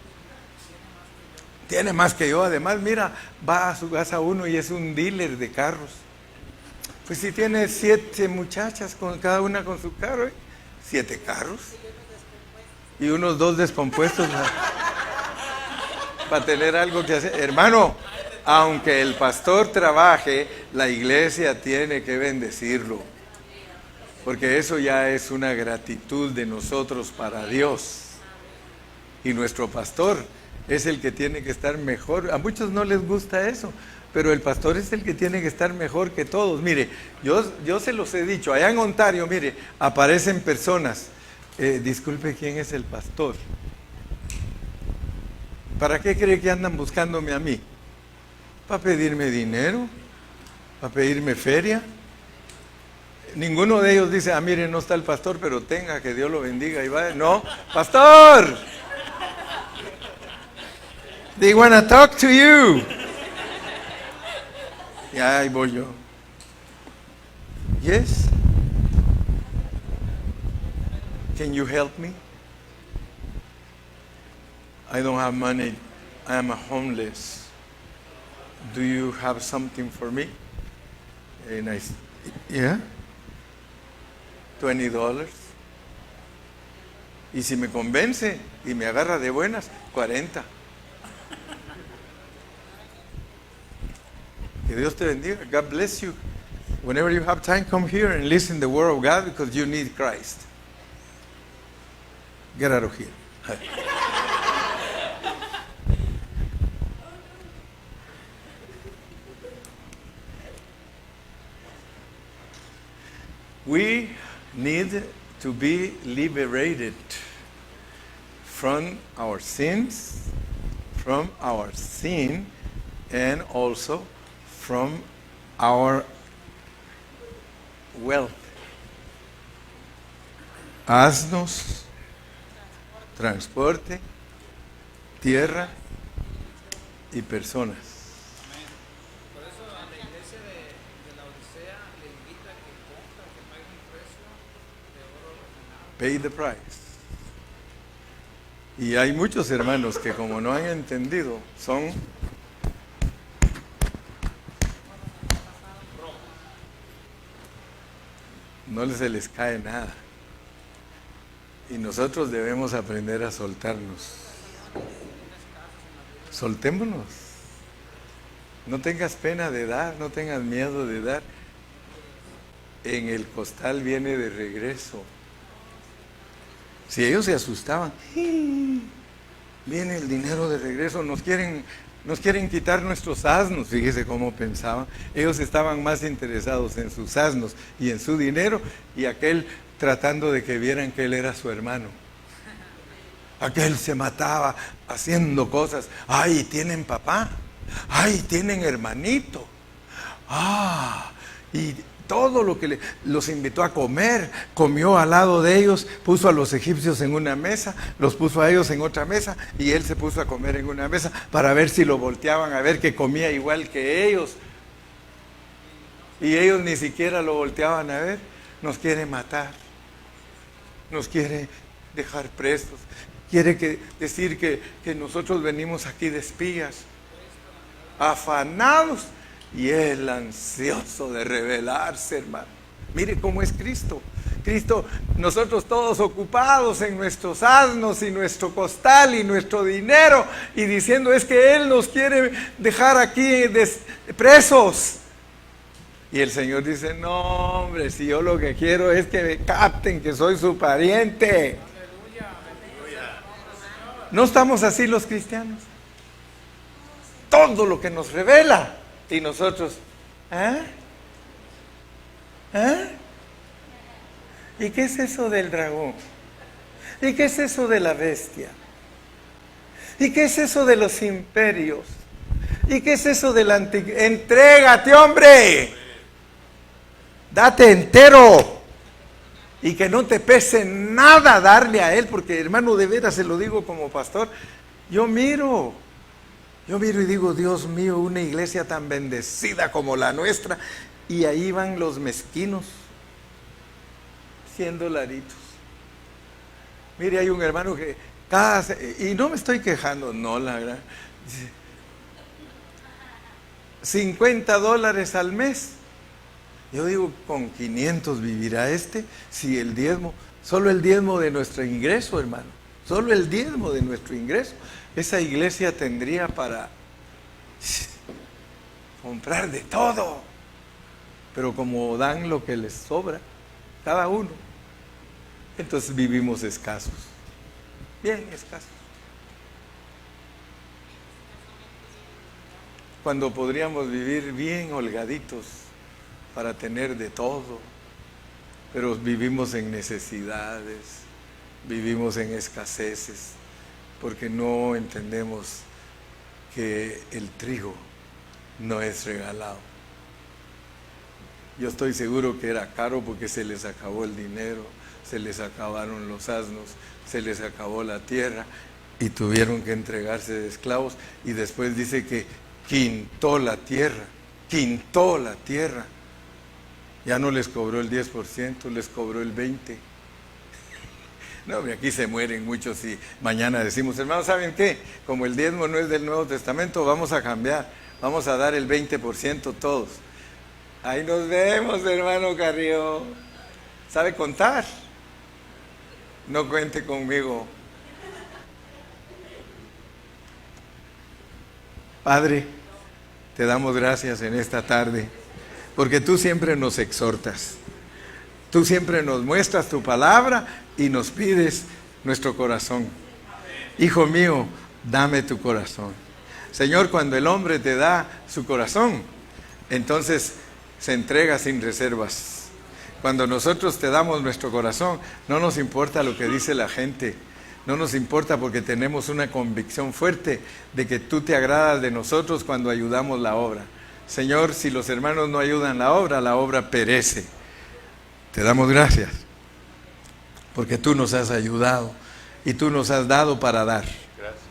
Tiene más que yo. Además, mira, va a su casa uno y es un dealer de carros. Pues si tiene 7 muchachas, cada una con su carro, 7 carros. Y unos 2 descompuestos para tener algo que hacer. Hermano, aunque el pastor trabaje, la iglesia tiene que bendecirlo. Porque eso ya es una gratitud de nosotros para Dios. Y nuestro pastor es el que tiene que estar mejor. A muchos no les gusta eso, pero el pastor es el que tiene que estar mejor que todos. Mire, yo se los he dicho, allá en Ontario, mire, aparecen personas. Disculpe, ¿quién es el pastor? ¿Para qué cree que andan buscándome a mí? ¿Para pedirme dinero? ¿Para pedirme feria? Ninguno de ellos dice, mire, no está el pastor, pero tenga, que Dios lo bendiga y vaya. No, pastor, they wanna talk to you. Y ahí voy yo. Yes. Can you help me? I don't have money. I am a homeless. Do you have something for me? And I said, yeah. $20. Y si me convence y me agarra de buenas, 40. Que Dios te bendiga. God bless you. Whenever you have time, come here and listen to the word of God because you need Christ. Get out of here. We need to be liberated from our sins, from our sin, and also from our wealth. Asnos, transporte, tierra y personas. Por eso a la iglesia de la Odisea le invita a que compre, que pague un precio de oro refinado. Pay the price. Y hay muchos hermanos que como no han entendido, no se les cae nada. Y nosotros debemos aprender a soltarnos. Soltémonos. No tengas pena de dar, no tengas miedo de dar. En el costal viene de regreso. Si ellos se asustaban, viene el dinero de regreso, nos quieren quitar nuestros asnos. Fíjese cómo pensaban. Ellos estaban más interesados en sus asnos y en su dinero, y aquel tratando de que vieran que él era su hermano. Aquel se mataba haciendo cosas. Ay, tienen papá. Ay, tienen hermanito. Y todo lo que los invitó a comer, comió al lado de ellos, puso a los egipcios en una mesa, los puso a ellos en otra mesa, y él se puso a comer en una mesa para ver si lo volteaban a ver que comía igual que ellos. Y ellos ni siquiera lo volteaban a ver. Nos quiere matar, nos quiere dejar presos, quiere decir que nosotros venimos aquí de espías, afanados. Y él ansioso de revelarse, hermano. Mire cómo es Cristo. Cristo, nosotros todos ocupados en nuestros asnos y nuestro costal y nuestro dinero, y diciendo es que Él nos quiere dejar aquí presos. Y el Señor dice, no hombre, si yo lo que quiero es que me capten que soy su pariente. No estamos así los cristianos. Todo lo que nos revela. Y nosotros, ¿ah? ¿Ah? ¿Y qué es eso del dragón? ¿Y qué es eso de la bestia? ¿Y qué es eso de los imperios? ¿Y qué es eso de la antigüedad? ¡Entrégate, hombre! Date entero. Y que no te pese nada darle a Él, porque hermano, de veras se lo digo como pastor. Yo miro y digo, Dios mío, una iglesia tan bendecida como la nuestra, y ahí van los mezquinos, $100. Mire, hay un hermano que y no me estoy quejando, no, la verdad, $50 al mes. Yo digo, con 500 vivirá si el diezmo, solo el diezmo de nuestro ingreso, hermano, solo el diezmo de nuestro ingreso, esa iglesia tendría para comprar de todo. Pero como dan lo que les sobra, cada uno, entonces vivimos escasos, bien escasos. Cuando podríamos vivir bien holgaditos para tener de todo, pero vivimos en necesidades, vivimos en escaseces, porque no entendemos que el trigo no es regalado. Yo estoy seguro que era caro porque se les acabó el dinero, se les acabaron los asnos, se les acabó la tierra y tuvieron que entregarse de esclavos. Y después dice que quintó la tierra. Ya no les cobró el 10%, les cobró el 20%. No, aquí se mueren muchos y mañana decimos, hermanos, ¿saben qué? Como el diezmo no es del Nuevo Testamento, vamos a cambiar, vamos a dar el 20% todos. Ahí nos vemos, hermano Carrió. ¿Sabe contar? No cuente conmigo. Padre, te damos gracias en esta tarde, porque tú siempre nos exhortas. Tú siempre nos muestras tu palabra y nos pides nuestro corazón. Hijo mío, dame tu corazón. Señor, cuando el hombre te da su corazón, entonces se entrega sin reservas. Cuando nosotros te damos nuestro corazón, no nos importa lo que dice la gente. No nos importa porque tenemos una convicción fuerte de que tú te agradas de nosotros cuando ayudamos la obra. Señor, si los hermanos no ayudan la obra perece. Te damos gracias porque tú nos has ayudado y tú nos has dado para dar. Gracias.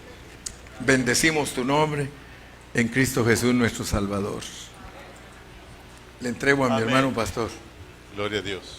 Bendecimos tu nombre en Cristo Jesús nuestro Salvador. Le entrego a mi hermano pastor. Gloria a Dios.